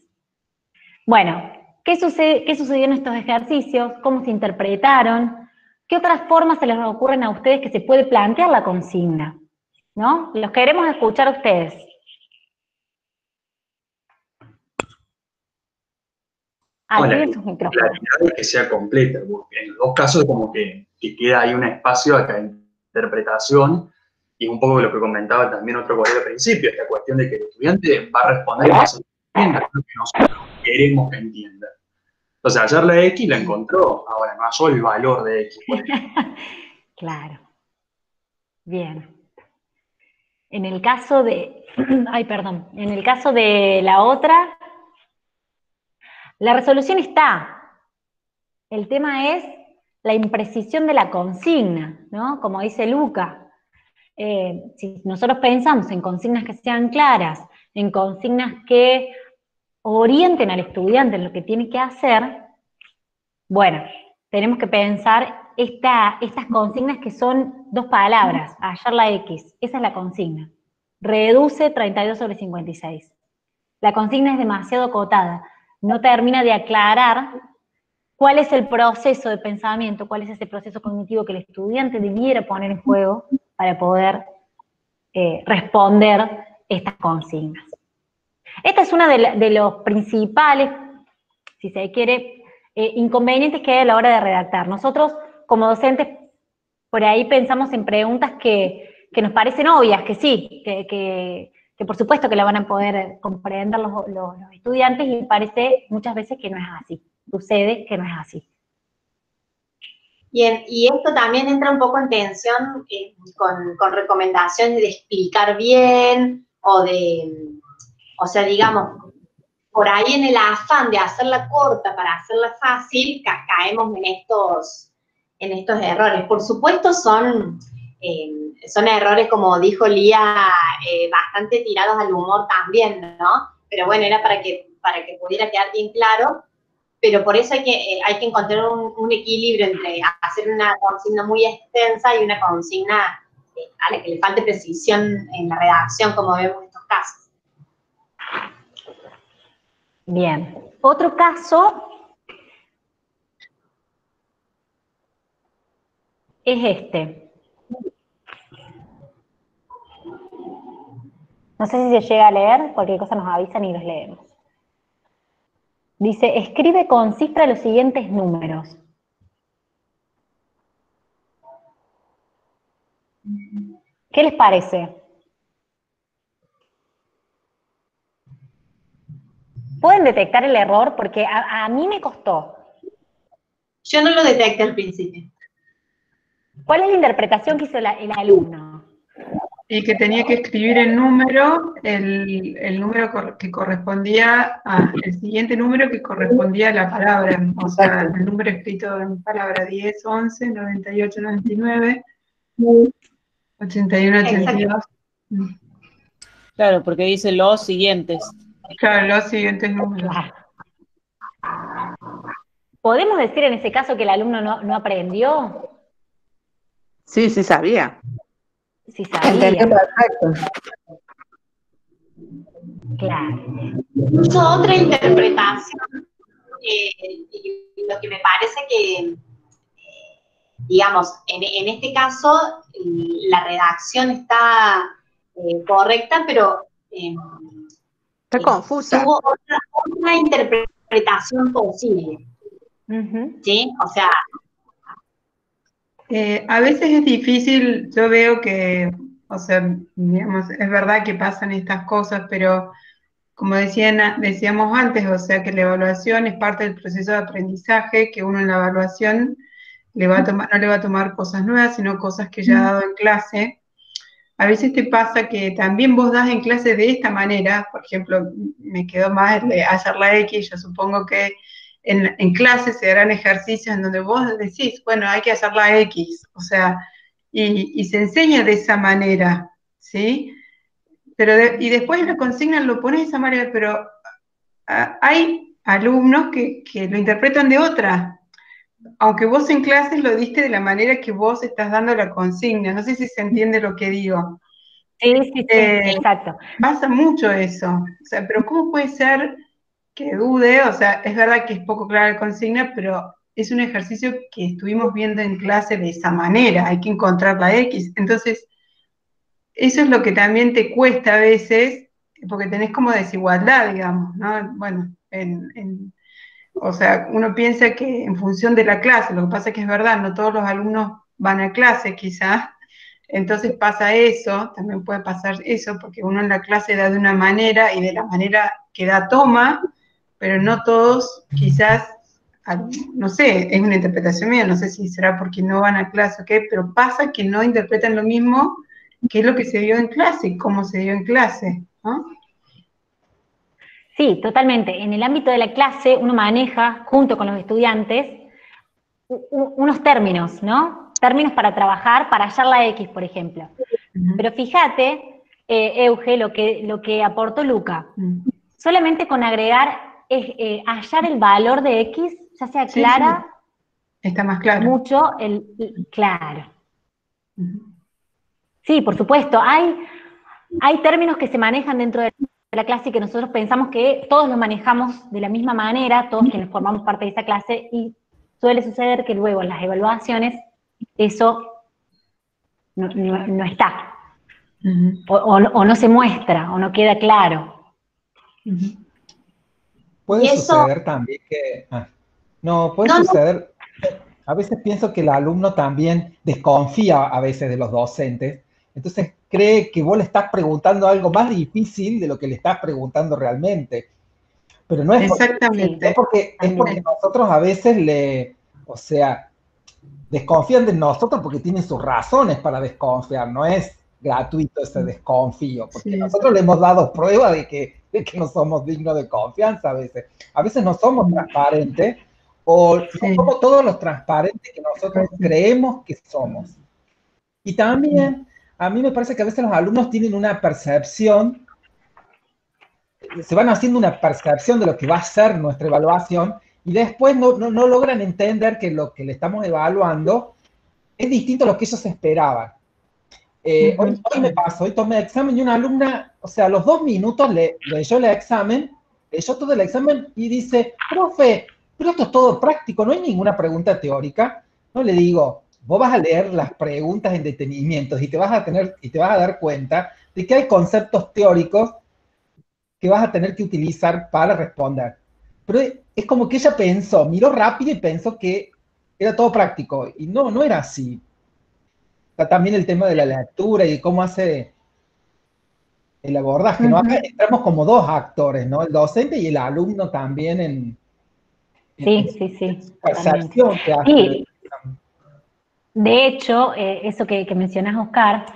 Bueno, ¿qué sucedió en estos ejercicios? ¿Cómo se interpretaron? ¿Qué otras formas se les ocurren a ustedes que se puede plantear la consigna? ¿No? Los queremos escuchar a ustedes. Activen sus micrófonos. La que sea completa, porque en los dos casos como que queda ahí un espacio a cada interpretación, y un poco lo que comentaba también otro colega al principio, esta cuestión de que el estudiante va a responder más o menos lo que nosotros queremos que entienda. Entonces, ayer la X la encontró, ahora no halló el valor de X. Claro. Bien. En el caso de... en el caso de la otra, la resolución está. El tema es la imprecisión de la consigna, ¿no? Como dice Luca. Si nosotros pensamos en consignas que sean claras, en consignas que orienten al estudiante en lo que tiene que hacer, bueno, tenemos que pensar estas consignas que son 2 palabras, hallar la X, esa es la consigna. Reduce 32 sobre 56. La consigna es demasiado acotada, no termina de aclarar cuál es el proceso de pensamiento, cuál es ese proceso cognitivo que el estudiante debiera poner en juego para poder responder estas consignas. Esta es una de los principales, si se quiere, inconvenientes que hay a la hora de redactar. Nosotros, como docentes, por ahí pensamos en preguntas que nos parecen obvias, que sí, que por supuesto que la van a poder comprender los estudiantes, y parece muchas veces que no es así. Sucede que no es así. Y esto también entra un poco en tensión con recomendaciones de explicar bien, o sea, digamos, por ahí en el afán de hacerla corta para hacerla fácil, caemos en estos errores. Por supuesto son errores, como dijo Lía, bastante tirados al humor también, ¿no? Pero bueno, era para que pudiera quedar bien claro. Pero por eso hay que encontrar un equilibrio entre hacer una consigna muy extensa y una consigna a la que le falte precisión en la redacción, como vemos en estos casos. Bien. Otro caso es este. No sé si se llega a leer, cualquier cosa nos avisan y los leemos. Dice, escribe con cifra los siguientes números. ¿Qué les parece? ¿Pueden detectar el error? Porque a mí me costó. Yo no lo detecté al principio. ¿Cuál es la interpretación que hizo el alumno? Y que tenía que escribir el número que correspondía el siguiente número que correspondía a la palabra, o sea, el número escrito en palabra 10, 11, 98, 99, 81, 82. Claro, porque dice los siguientes. Claro, los siguientes números. Claro. ¿Podemos decir en ese caso que el alumno no aprendió? Sí, sí sabía. Sí sabía. Entendió perfecto. Claro. Incluso otra interpretación, lo que me parece que, digamos, en este caso, la redacción está correcta, pero está confusa. Tuvo otra interpretación posible. ¿Sí? O sea... a veces es difícil, yo veo que, o sea, digamos, es verdad que pasan estas cosas, pero como decíamos antes, o sea, que la evaluación es parte del proceso de aprendizaje, que uno en la evaluación no le va a tomar cosas nuevas, sino cosas que ya ha dado en clase. A veces te pasa que también vos das en clase de esta manera, por ejemplo, me quedó más el de hacer la X, yo supongo que en clase se darán ejercicios en donde vos decís, bueno, hay que hacer la X, o sea, y se enseña de esa manera, ¿sí? Pero y después en la consigna lo pones de esa manera, pero hay alumnos que lo interpretan de otra. aunque vos en clases lo diste de la manera que vos estás dando la consigna, no sé si se entiende lo que digo. Sí, exacto. Pasa mucho eso, o sea, pero ¿cómo puede ser que dude? O sea, es verdad que es poco clara la consigna, pero es un ejercicio que estuvimos viendo en clase de esa manera, hay que encontrar la X. Entonces, eso es lo que también te cuesta a veces, porque tenés como desigualdad, digamos, ¿no? Bueno, o sea, uno piensa que en función de la clase, lo que pasa es que es verdad, no todos los alumnos van a clase quizás, entonces pasa eso, también puede pasar eso, porque uno en la clase da de una manera y de la manera que da toma, pero no todos quizás, no sé, es una interpretación mía, no sé si será porque no van a clase o qué, pero pasa que no interpretan lo mismo que es lo que se dio en clase, cómo se dio en clase, ¿no? Sí, totalmente. En el ámbito de la clase uno maneja, junto con los estudiantes, unos términos, ¿no? Términos para trabajar, para hallar la X, por ejemplo. Pero fíjate, Euge, lo que aportó Luca. Solamente con agregar, hallar el valor de X, ya se aclara está más claro. Mucho claro. Sí, por supuesto. Hay términos que se manejan dentro de la clase y que nosotros pensamos que todos los manejamos de la misma manera, todos quienes formamos parte de esa clase, y suele suceder que luego en las evaluaciones eso no está. O no se muestra, o no queda claro. Puede suceder también que... puede suceder... A veces pienso que el alumno también desconfía a veces de los docentes, entonces cree que vos le estás preguntando algo más difícil de lo que le estás preguntando realmente. Pero no es porque, es porque nosotros a veces desconfían de nosotros porque tienen sus razones para desconfiar, no es gratuito ese desconfío, porque nosotros le hemos dado prueba de que no somos dignos de confianza a veces. A veces no somos transparentes, o no somos todos los transparentes que nosotros creemos que somos. Y también, a mí me parece que a veces los alumnos tienen una percepción, se van haciendo una percepción de lo que va a ser nuestra evaluación, y después no logran entender que lo que le estamos evaluando es distinto a lo que ellos esperaban. Hoy me pasó, hoy tomé examen y una alumna, o sea, a los 2 minutos leyó todo el examen y dice, profe, pero esto es todo práctico, no hay ninguna pregunta teórica. No le digo, vos vas a leer las preguntas en detenimientos y te vas a dar cuenta de que hay conceptos teóricos que vas a tener que utilizar para responder. Pero es como que ella miró rápido y pensó que era todo práctico, y no era así. Está también el tema de la lectura y cómo hace el abordaje, ¿no? Acá entramos como dos actores, ¿no? El docente y el alumno también en percepción que hace. Sí. De hecho, eso que mencionás, Oscar,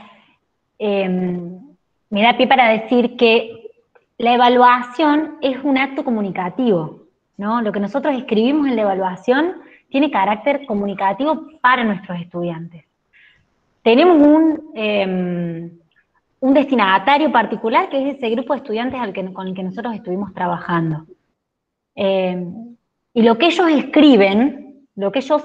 me da pie para decir que la evaluación es un acto comunicativo, ¿no? Lo que nosotros escribimos en la evaluación tiene carácter comunicativo para nuestros estudiantes. Tenemos un destinatario particular, que es ese grupo de estudiantes con el que nosotros estuvimos trabajando. Y lo que ellos escriben, lo que ellos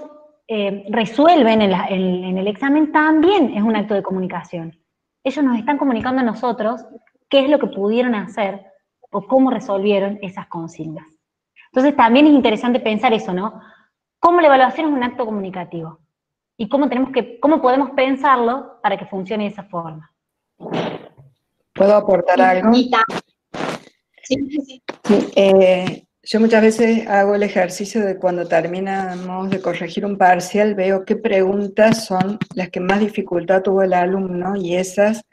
resuelven en el examen también es un acto de comunicación. Ellos nos están comunicando a nosotros qué es lo que pudieron hacer o cómo resolvieron esas consignas. Entonces también es interesante pensar eso, ¿no? Cómo la evaluación es un acto comunicativo y cómo podemos pensarlo para que funcione de esa forma. ¿Puedo aportar algo? Sí. Yo muchas veces hago el ejercicio de cuando terminamos de corregir un parcial, veo qué preguntas son las que más dificultad tuvo el alumno y esas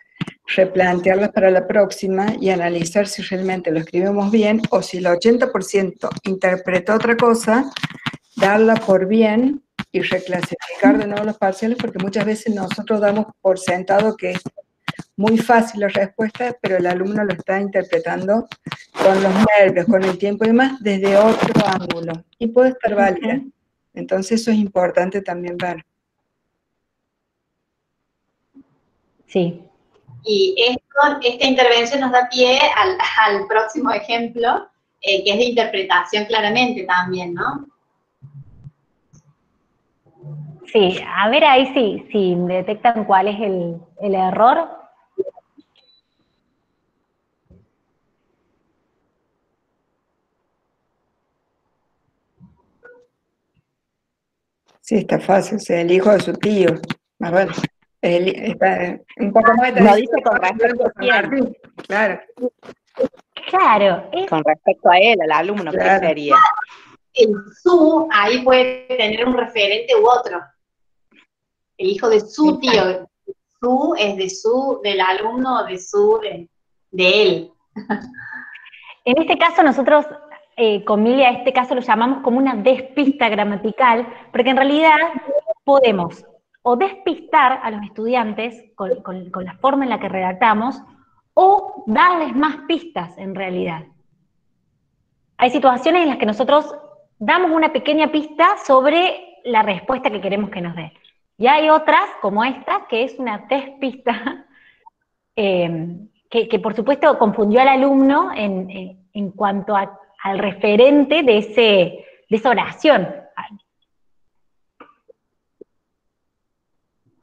replantearlas para la próxima y analizar si realmente lo escribimos bien o si el 80% interpretó otra cosa, darla por bien y reclasificar de nuevo los parciales, porque muchas veces nosotros damos por sentado que es muy fácil la respuesta, pero el alumno lo está interpretando con los nervios, con el tiempo y demás, desde otro ángulo, y puede estar válida. Entonces eso es importante también ver. Sí. Y esta intervención nos da pie al próximo ejemplo, que es de interpretación claramente también, ¿no? Sí, a ver ahí si detectan cuál es el error. Sí, está fácil, o sea, el hijo de su tío. Más bueno, está un poco más No dice con respecto a quién. Martín, claro. Claro, es Con respecto a él, al alumno, ¿qué Claro. sería? El su ahí puede tener un referente u otro. El hijo de su tío. Su es del alumno, de él. En este caso nosotros, con Milia, este caso lo llamamos como una despista gramatical, porque en realidad podemos o despistar a los estudiantes con la forma en la que redactamos, o darles más pistas en realidad. Hay situaciones en las que nosotros damos una pequeña pista sobre la respuesta que queremos que nos dé. Y hay otras, como esta, que es una despista, que por supuesto confundió al alumno en cuanto al referente de esa oración.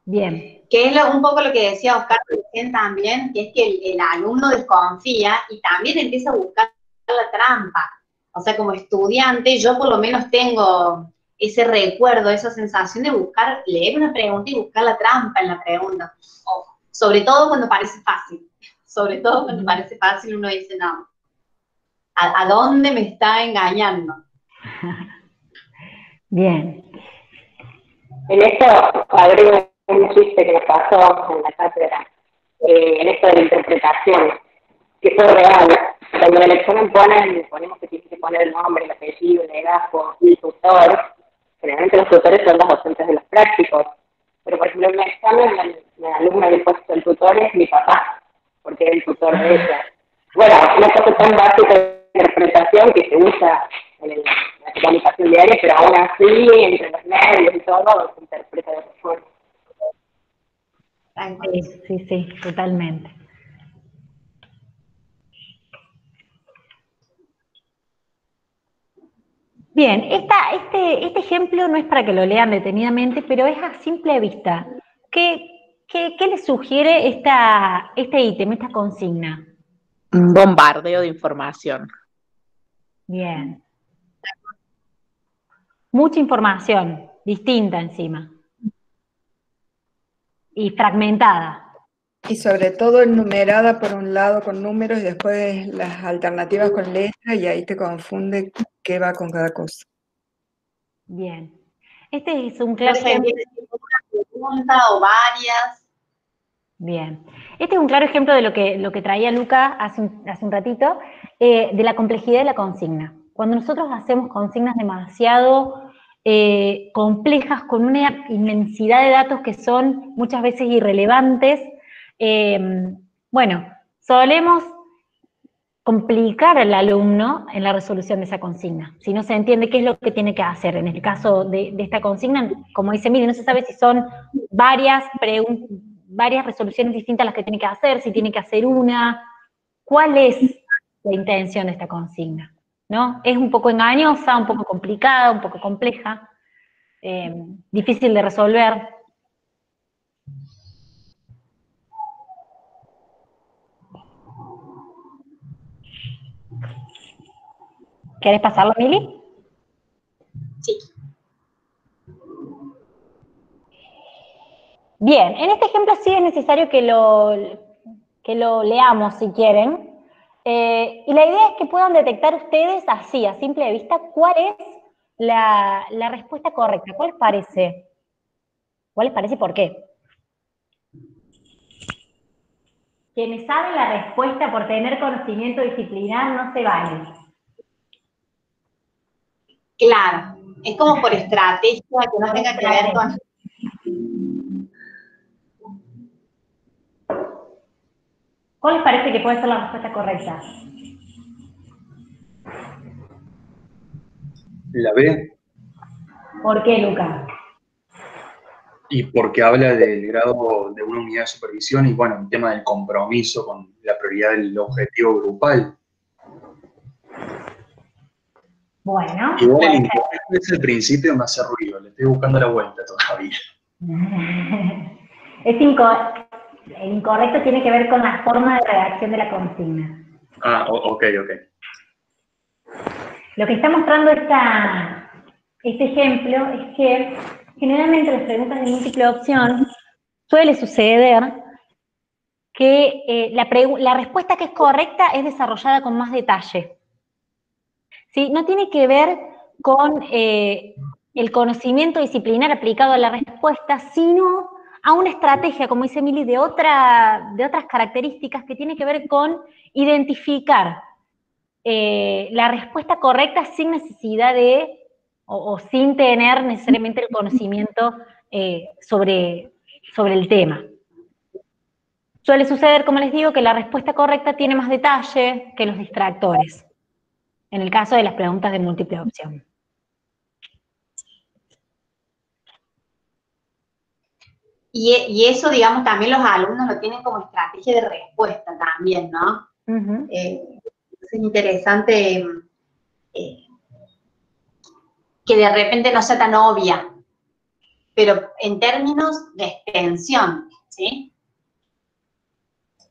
Bien. Que es un poco lo que decía Oscar recién también, que es que el alumno desconfía y también empieza a buscar la trampa. O sea, como estudiante, yo por lo menos tengo ese recuerdo, esa sensación de buscar, leer una pregunta y buscar la trampa en la pregunta. Sobre todo cuando parece fácil. Sobre todo cuando parece fácil, uno dice, no, ¿a dónde me está engañando? Bien. En esto agrego un chiste que me pasó en la cátedra, en esto de la interpretación, que fue real. Cuando en el examen ponemos que tienes que poner el nombre, el apellido, el legajo y el tutor, generalmente los tutores son los docentes de los prácticos, pero por ejemplo en el examen la alumna que ha puesto el tutor es mi papá, porque es el tutor de ella. Bueno, una cosa tan básica de interpretación que se usa en la comunicación diaria, pero aún así, entre los medios y todo, se interpreta de otra forma. Sí, totalmente. Bien, este ejemplo no es para que lo lean detenidamente, pero es a simple vista. ¿Qué les sugiere este ítem, esta consigna? Un bombardeo de información. Bien. Mucha información, distinta encima. Y fragmentada. Y sobre todo enumerada por un lado con números y después las alternativas con letras, y ahí te confunde qué va con cada cosa. Bien. Este es un claro Entonces, ejemplo. una pregunta o varias. Bien. Este es un claro ejemplo de lo que traía Luca hace un ratito, de la complejidad de la consigna. Cuando nosotros hacemos consignas demasiado complejas, con una inmensidad de datos que son muchas veces irrelevantes, bueno, solemos complicar al alumno en la resolución de esa consigna, si no se entiende qué es lo que tiene que hacer. En el caso de esta consigna, como dice Miri, no se sabe si son varias resoluciones distintas las que tiene que hacer, si tiene que hacer una, cuál es la intención de esta consigna, ¿no? Es un poco engañosa, un poco complicada, un poco compleja, difícil de resolver. ¿Querés pasarlo, Mili? Sí. Bien, en este ejemplo sí es necesario que lo leamos si quieren. Y la idea es que puedan detectar ustedes así, a simple vista, cuál es la respuesta correcta. ¿Cuál les parece? ¿Cuál les parece y por qué? Quienes saben la respuesta por tener conocimiento disciplinar no se valen. Claro, es como por estrategia que no tenga que ver con... ¿Cuál les parece que puede ser la respuesta correcta? La B. ¿Por qué, Luca? Y porque habla del grado de una unidad de supervisión y, bueno, el tema del compromiso con la prioridad del objetivo grupal. Bueno. Igual el incorrecto es el principio, me hace ruido, le estoy buscando la vuelta todavía. El incorrecto tiene que ver con la forma de redacción de la consigna. Ah, ok. Lo que está mostrando este ejemplo es que generalmente las preguntas de múltiple opción suele suceder que la respuesta que es correcta es desarrollada con más detalle. ¿Sí? No tiene que ver con el conocimiento disciplinar aplicado a la respuesta, sino a una estrategia, como dice Mili, de otras características que tiene que ver con identificar la respuesta correcta sin necesidad de, o sin tener necesariamente el conocimiento sobre el tema. Suele suceder, como les digo, que la respuesta correcta tiene más detalle que los distractores, en el caso de las preguntas de múltiple opción. Y eso, digamos, también los alumnos lo tienen como estrategia de respuesta también, ¿no? Es interesante que de repente no sea tan obvia, pero en términos de extensión, ¿sí?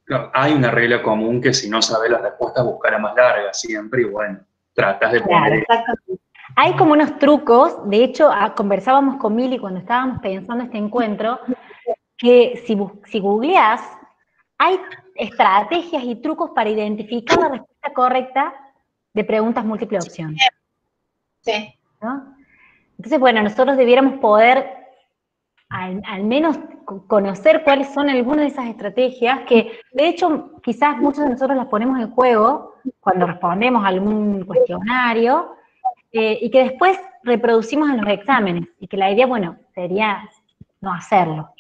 Claro, hay una regla común que si no sabes las respuestas, buscar a más largas siempre, y bueno, tratas de poner... Exactamente. Hay como unos trucos, de hecho, conversábamos con Mili cuando estábamos pensando este encuentro, que si googleás, hay estrategias y trucos para identificar la respuesta correcta de preguntas múltiple opción. Sí. ¿No? Entonces, bueno, nosotros debiéramos poder al menos conocer cuáles son algunas de esas estrategias que, de hecho, quizás muchos de nosotros las ponemos en juego cuando respondemos a algún cuestionario y que después reproducimos en los exámenes, y que la idea, bueno, sería no hacerlo.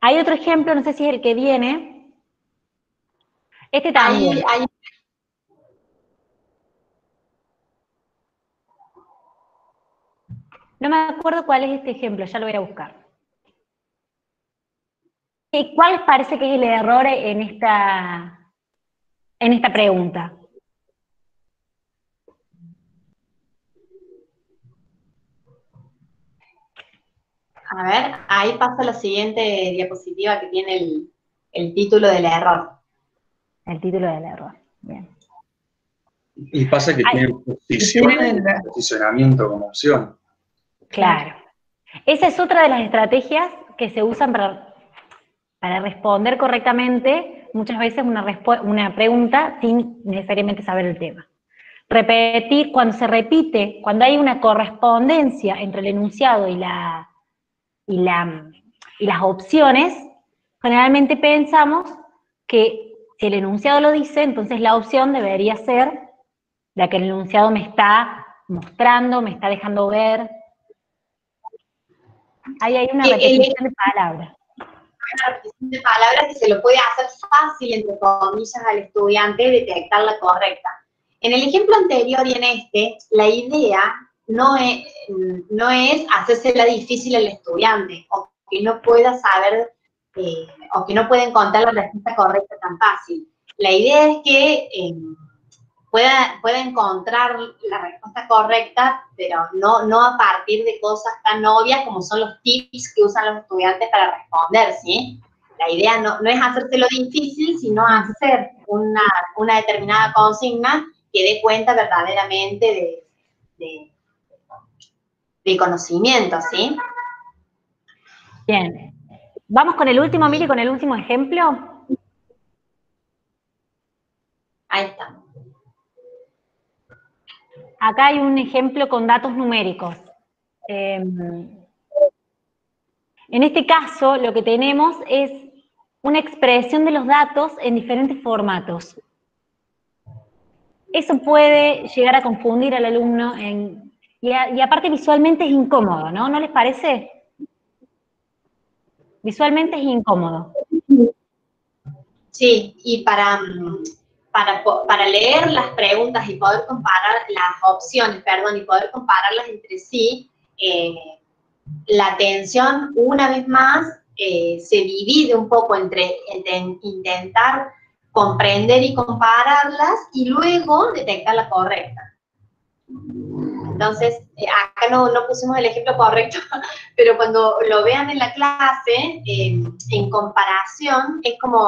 Hay otro ejemplo, no sé si es el que viene. Este también. No me acuerdo cuál es este ejemplo, ya lo voy a buscar. ¿Y cuál les parece que es el error en esta pregunta? A ver, ahí pasa la siguiente diapositiva que tiene el título del error. El título del error, bien. Y pasa que tiene posicionamiento como opción. Claro. Esa es otra de las estrategias que se usan para responder correctamente muchas veces una pregunta sin necesariamente saber el tema. Repetir, cuando se repite, cuando hay una correspondencia entre el enunciado y las opciones, generalmente pensamos que si el enunciado lo dice, entonces la opción debería ser la que el enunciado me está mostrando, me está dejando ver. Ahí hay una repetición de palabras. Una repetición de palabras que se lo puede hacer fácil, entre comillas, al estudiante detectar la correcta. En el ejemplo anterior y en este, la idea no es hacérsela difícil al estudiante, o que no pueda saber, o que no pueda encontrar la respuesta correcta tan fácil. La idea es que pueda encontrar la respuesta correcta, pero no a partir de cosas tan obvias como son los tips que usan los estudiantes para responder, ¿sí? La idea no es hacérselo difícil, sino hacer una determinada consigna que dé cuenta verdaderamente de conocimiento, ¿sí? Bien. Vamos con el último, Mili, con el último ejemplo. Ahí está. Acá hay un ejemplo con datos numéricos. En este caso, lo que tenemos es una expresión de los datos en diferentes formatos. Eso puede llegar a confundir al alumno y aparte visualmente es incómodo, ¿no? ¿No les parece? Visualmente es incómodo. Sí, y para leer las preguntas y poder comparar las opciones, y poder compararlas entre sí, la atención, una vez más, se divide un poco entre intentar comprender y compararlas y luego detectar la correcta. Entonces, acá no pusimos el ejemplo correcto, pero cuando lo vean en la clase, en comparación, es como,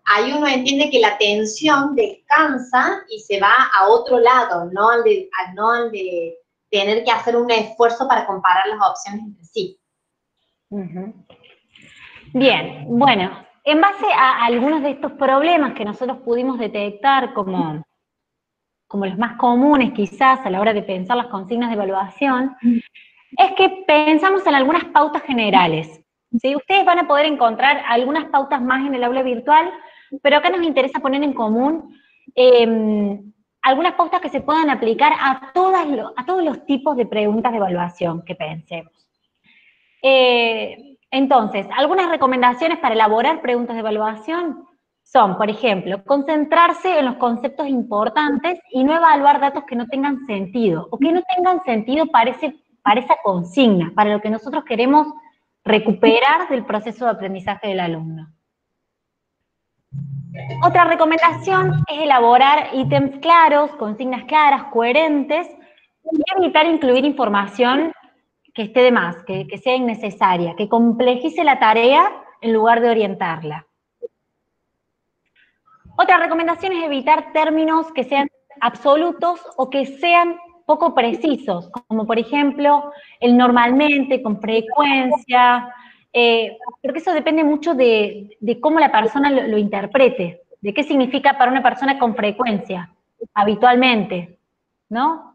ahí uno entiende que la atención descansa y se va a otro lado, no al de tener que hacer un esfuerzo para comparar las opciones entre sí. Bien, bueno, en base a algunos de estos problemas que nosotros pudimos detectar como los más comunes quizás a la hora de pensar las consignas de evaluación, es que pensamos en algunas pautas generales. ¿Sí? Ustedes van a poder encontrar algunas pautas más en el aula virtual, pero acá nos interesa poner en común algunas pautas que se puedan aplicar a todos los tipos de preguntas de evaluación que pensemos. Entonces, algunas recomendaciones para elaborar preguntas de evaluación son, por ejemplo, concentrarse en los conceptos importantes y no evaluar datos que no tengan sentido, o que no tengan sentido para esa consigna, para lo que nosotros queremos recuperar del proceso de aprendizaje del alumno. Otra recomendación es elaborar ítems claros, consignas claras, coherentes, y evitar incluir información que esté de más, que sea innecesaria, que complejice la tarea en lugar de orientarla. Otra recomendación es evitar términos que sean absolutos o que sean poco precisos, como por ejemplo el normalmente, con frecuencia, porque eso depende mucho de cómo la persona lo interprete, de qué significa para una persona con frecuencia, habitualmente, ¿no?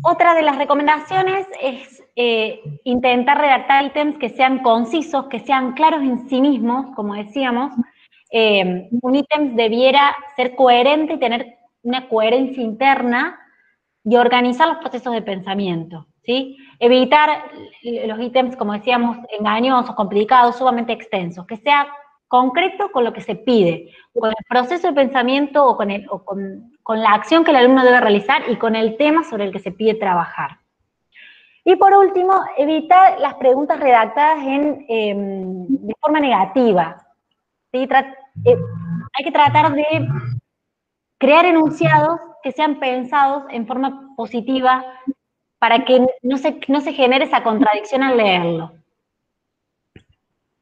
Otra de las recomendaciones es intentar redactar ítems que sean concisos, que sean claros en sí mismos, como decíamos. Un ítem debiera ser coherente y tener una coherencia interna y organizar los procesos de pensamiento, ¿sí? Evitar los ítems, como decíamos, engañosos, complicados, sumamente extensos, que sea concreto con lo que se pide, con el proceso de pensamiento o con la acción que el alumno debe realizar y con el tema sobre el que se pide trabajar. Y por último, evitar las preguntas redactadas de forma negativa. ¿Sí? Hay que tratar de crear enunciados que sean pensados en forma positiva para que no se genere esa contradicción al leerlo.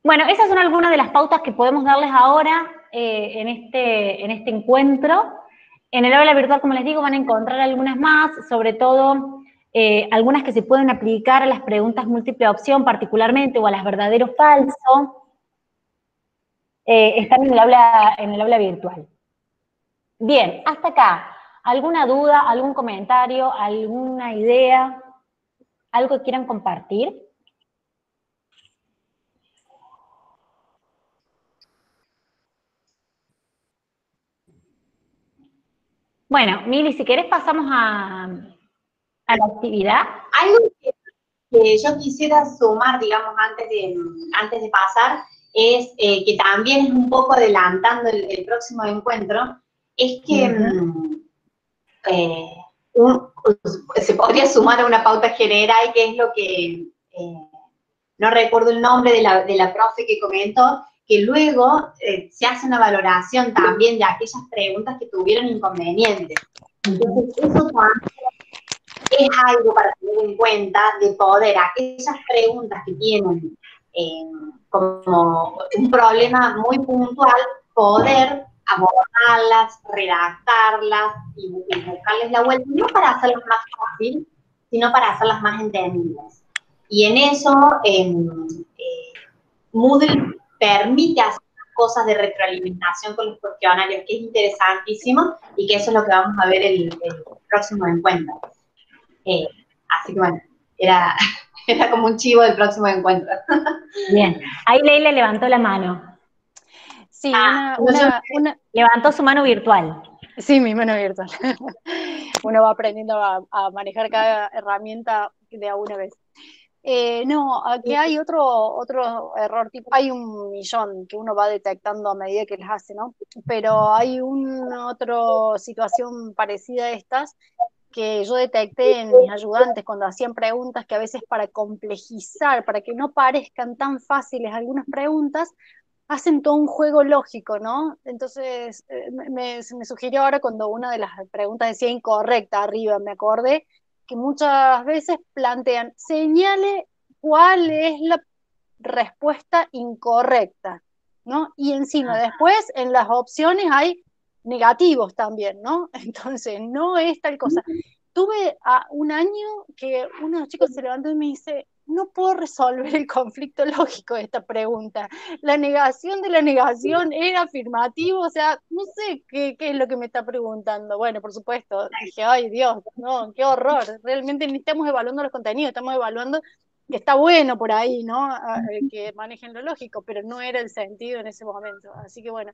Bueno, esas son algunas de las pautas que podemos darles ahora en este encuentro. En el aula virtual, como les digo, van a encontrar algunas más, sobre todo algunas que se pueden aplicar a las preguntas múltiple opción particularmente, o a las verdadero o falso. Están en el aula virtual. Bien, hasta acá. ¿Alguna duda, algún comentario, alguna idea? ¿Algo que quieran compartir? Bueno, Mili, si querés pasamos a la actividad. Algo que yo quisiera sumar, digamos, antes de pasar, es que también es un poco adelantando el próximo encuentro, es que se podría sumar a una pauta general, que es lo que, no recuerdo el nombre de la profe que comentó, que luego se hace una valoración también de aquellas preguntas que tuvieron inconvenientes. Entonces, eso también es algo para tener en cuenta, de poder aquellas preguntas que tienen como un problema muy puntual, poder abordarlas, redactarlas y buscarles la vuelta, no para hacerlas más fácil, sino para hacerlas más entendibles. Y en eso Moodle permite hacer cosas de retroalimentación con los cuestionarios, que es interesantísimo, y que eso es lo que vamos a ver el próximo encuentro. Así que bueno, era como un chivo del próximo encuentro. Bien, ahí Leila levantó la mano. Sí, levantó su mano virtual. Sí, mi mano virtual. Uno va aprendiendo a manejar cada herramienta de a una vez. No, aquí hay otro error, tipo, hay un millón que uno va detectando a medida que las hace, ¿no? Pero hay otra situación parecida a estas que yo detecté en mis ayudantes cuando hacían preguntas, que a veces para complejizar, para que no parezcan tan fáciles algunas preguntas, hacen todo un juego lógico, ¿no? Entonces, se me sugirió ahora cuando una de las preguntas decía incorrecta arriba, me acordé que muchas veces plantean, señale cuál es la respuesta incorrecta, ¿no? Y encima, después, en las opciones hay negativos también, ¿no? Entonces, no es tal cosa. Tuve un año que uno de los chicos se levantó y me dice, no puedo resolver el conflicto lógico de esta pregunta. La negación de la negación era afirmativo, o sea, no sé qué es lo que me está preguntando. Bueno, por supuesto, dije, ay Dios, no, qué horror. Realmente ni estamos evaluando los contenidos, estamos evaluando que está bueno por ahí, ¿no? Que manejen lo lógico, pero no era el sentido en ese momento. Así que bueno,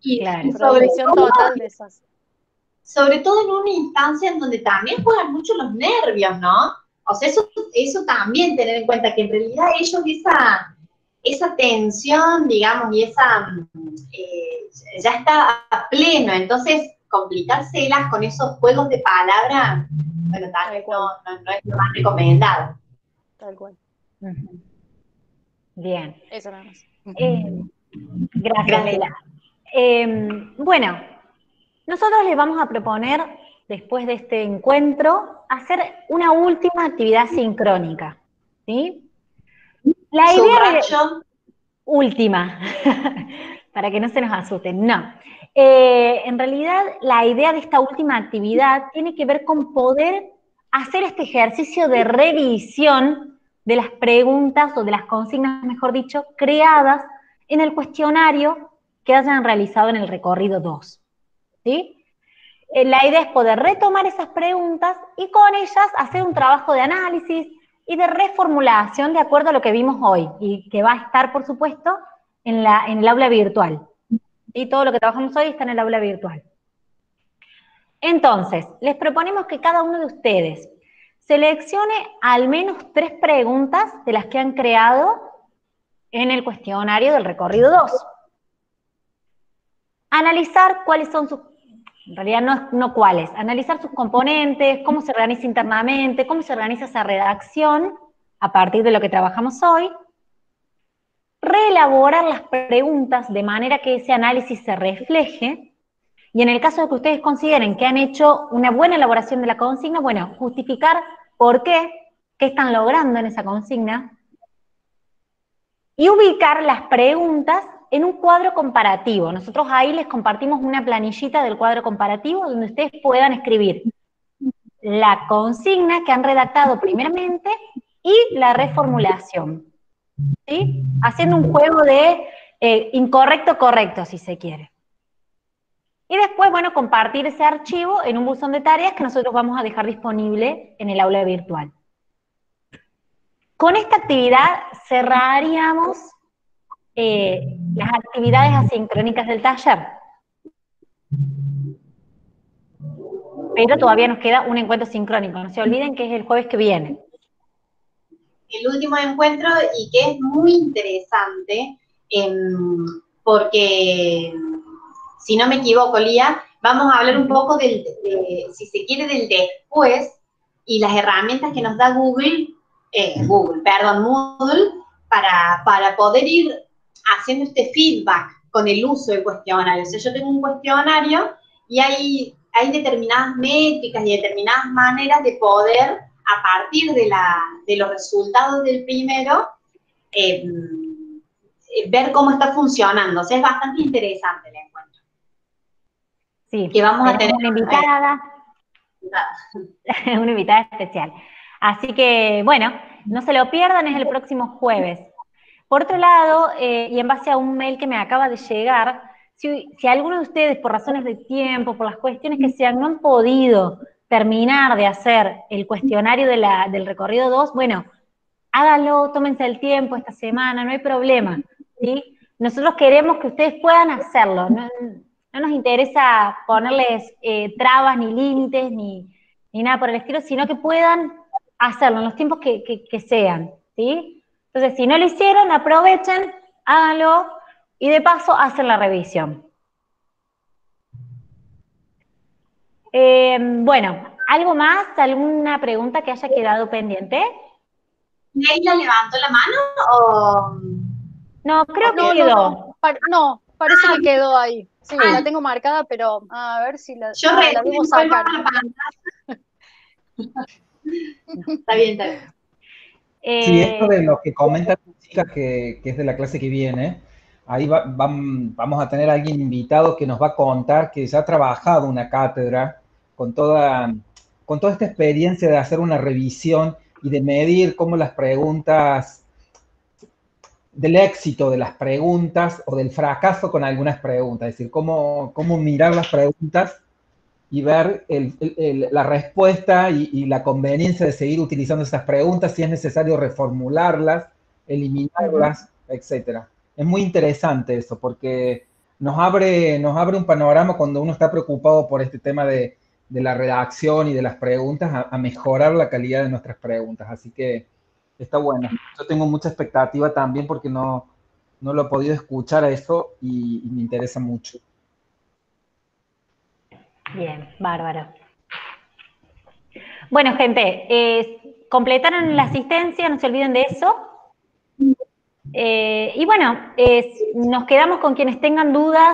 prohibición total de esas. Sobre todo en una instancia en donde también juegan mucho los nervios, ¿no? O sea, eso también tener en cuenta que en realidad ellos esa tensión, digamos, y esa ya está a pleno, entonces complicárselas con esos juegos de palabras, bueno, tal vez no es lo más recomendado. Tal cual. Bien. Eso nada más. Gracias, Mela. Bueno, nosotros les vamos a proponer, después de este encuentro, hacer una última actividad sincrónica, ¿sí? La idea última, para que no se nos asusten, no. En realidad, la idea de esta última actividad tiene que ver con poder hacer este ejercicio de revisión de las preguntas, o de las consignas, mejor dicho, creadas en el cuestionario que hayan realizado en el recorrido 2. ¿Sí? La idea es poder retomar esas preguntas y con ellas hacer un trabajo de análisis y de reformulación de acuerdo a lo que vimos hoy, y que va a estar, por supuesto, en el aula virtual. Y todo lo que trabajamos hoy está en el aula virtual. Entonces, les proponemos que cada uno de ustedes seleccione al menos 3 preguntas de las que han creado en el cuestionario del recorrido 2. Analizar cuáles son sus, en realidad no cuáles, analizar sus componentes, cómo se organiza internamente, cómo se organiza esa redacción a partir de lo que trabajamos hoy, reelaborar las preguntas de manera que ese análisis se refleje, y en el caso de que ustedes consideren que han hecho una buena elaboración de la consigna, bueno, justificar por qué están logrando en esa consigna, y ubicar las preguntas en un cuadro comparativo. Nosotros ahí les compartimos una planillita del cuadro comparativo donde ustedes puedan escribir la consigna que han redactado primeramente y la reformulación, ¿sí? Haciendo un juego de incorrecto-correcto, si se quiere. Y después, bueno, compartir ese archivo en un buzón de tareas que nosotros vamos a dejar disponible en el aula virtual. Con esta actividad cerraríamos las actividades asincrónicas del taller. Pero todavía nos queda un encuentro sincrónico, no se olviden que es el jueves que viene. El último encuentro, y que es muy interesante, porque, si no me equivoco, Lía, vamos a hablar un poco si se quiere, del después, y las herramientas que nos da Moodle, para poder ir haciendo este feedback con el uso del cuestionario. O sea, yo tengo un cuestionario y hay determinadas métricas y determinadas maneras de poder, a partir de los resultados del primero, ver cómo está funcionando. O sea, es bastante interesante el encuentro. Sí, que vamos a tener una invitada, una invitada especial. Así que, bueno, no se lo pierdan, es el próximo jueves. Por otro lado, y en base a un mail que me acaba de llegar, si alguno de ustedes, por razones de tiempo, por las cuestiones que sean, no han podido terminar de hacer el cuestionario del recorrido 2, bueno, háganlo, tómense el tiempo esta semana, no hay problema, ¿sí? Nosotros queremos que ustedes puedan hacerlo, no nos interesa ponerles trabas, ni límites, ni nada por el estilo, sino que puedan hacerlo en los tiempos que sean, ¿sí? Entonces, si no lo hicieron, aprovechen, háganlo, y de paso hacen la revisión. Bueno, ¿algo más? ¿Alguna pregunta que haya quedado pendiente? ¿Leila levantó la mano o...? No, creo que quedó. Parece que quedó ahí. Sí, la tengo marcada, pero a ver si la, Yo la debo sacar. Está bien, está bien. Sí, esto de lo que comenta tu chica que es de la clase que viene, ahí vamos a tener a alguien invitado que nos va a contar que ya ha trabajado una cátedra con toda esta experiencia de hacer una revisión y de medir cómo las preguntas, del éxito de las preguntas o del fracaso con algunas preguntas, es decir, cómo mirar las preguntas y ver la respuesta y la conveniencia de seguir utilizando esas preguntas, si es necesario reformularlas, eliminarlas, etcétera. Es muy interesante eso, porque nos abre un panorama cuando uno está preocupado por este tema de la redacción y de las preguntas, a mejorar la calidad de nuestras preguntas. Así que está bueno. Yo tengo mucha expectativa también porque no lo he podido escuchar a eso y me interesa mucho. Bien, bárbaro. Bueno, gente, completaron la asistencia, no se olviden de eso. Y bueno, nos quedamos con quienes tengan dudas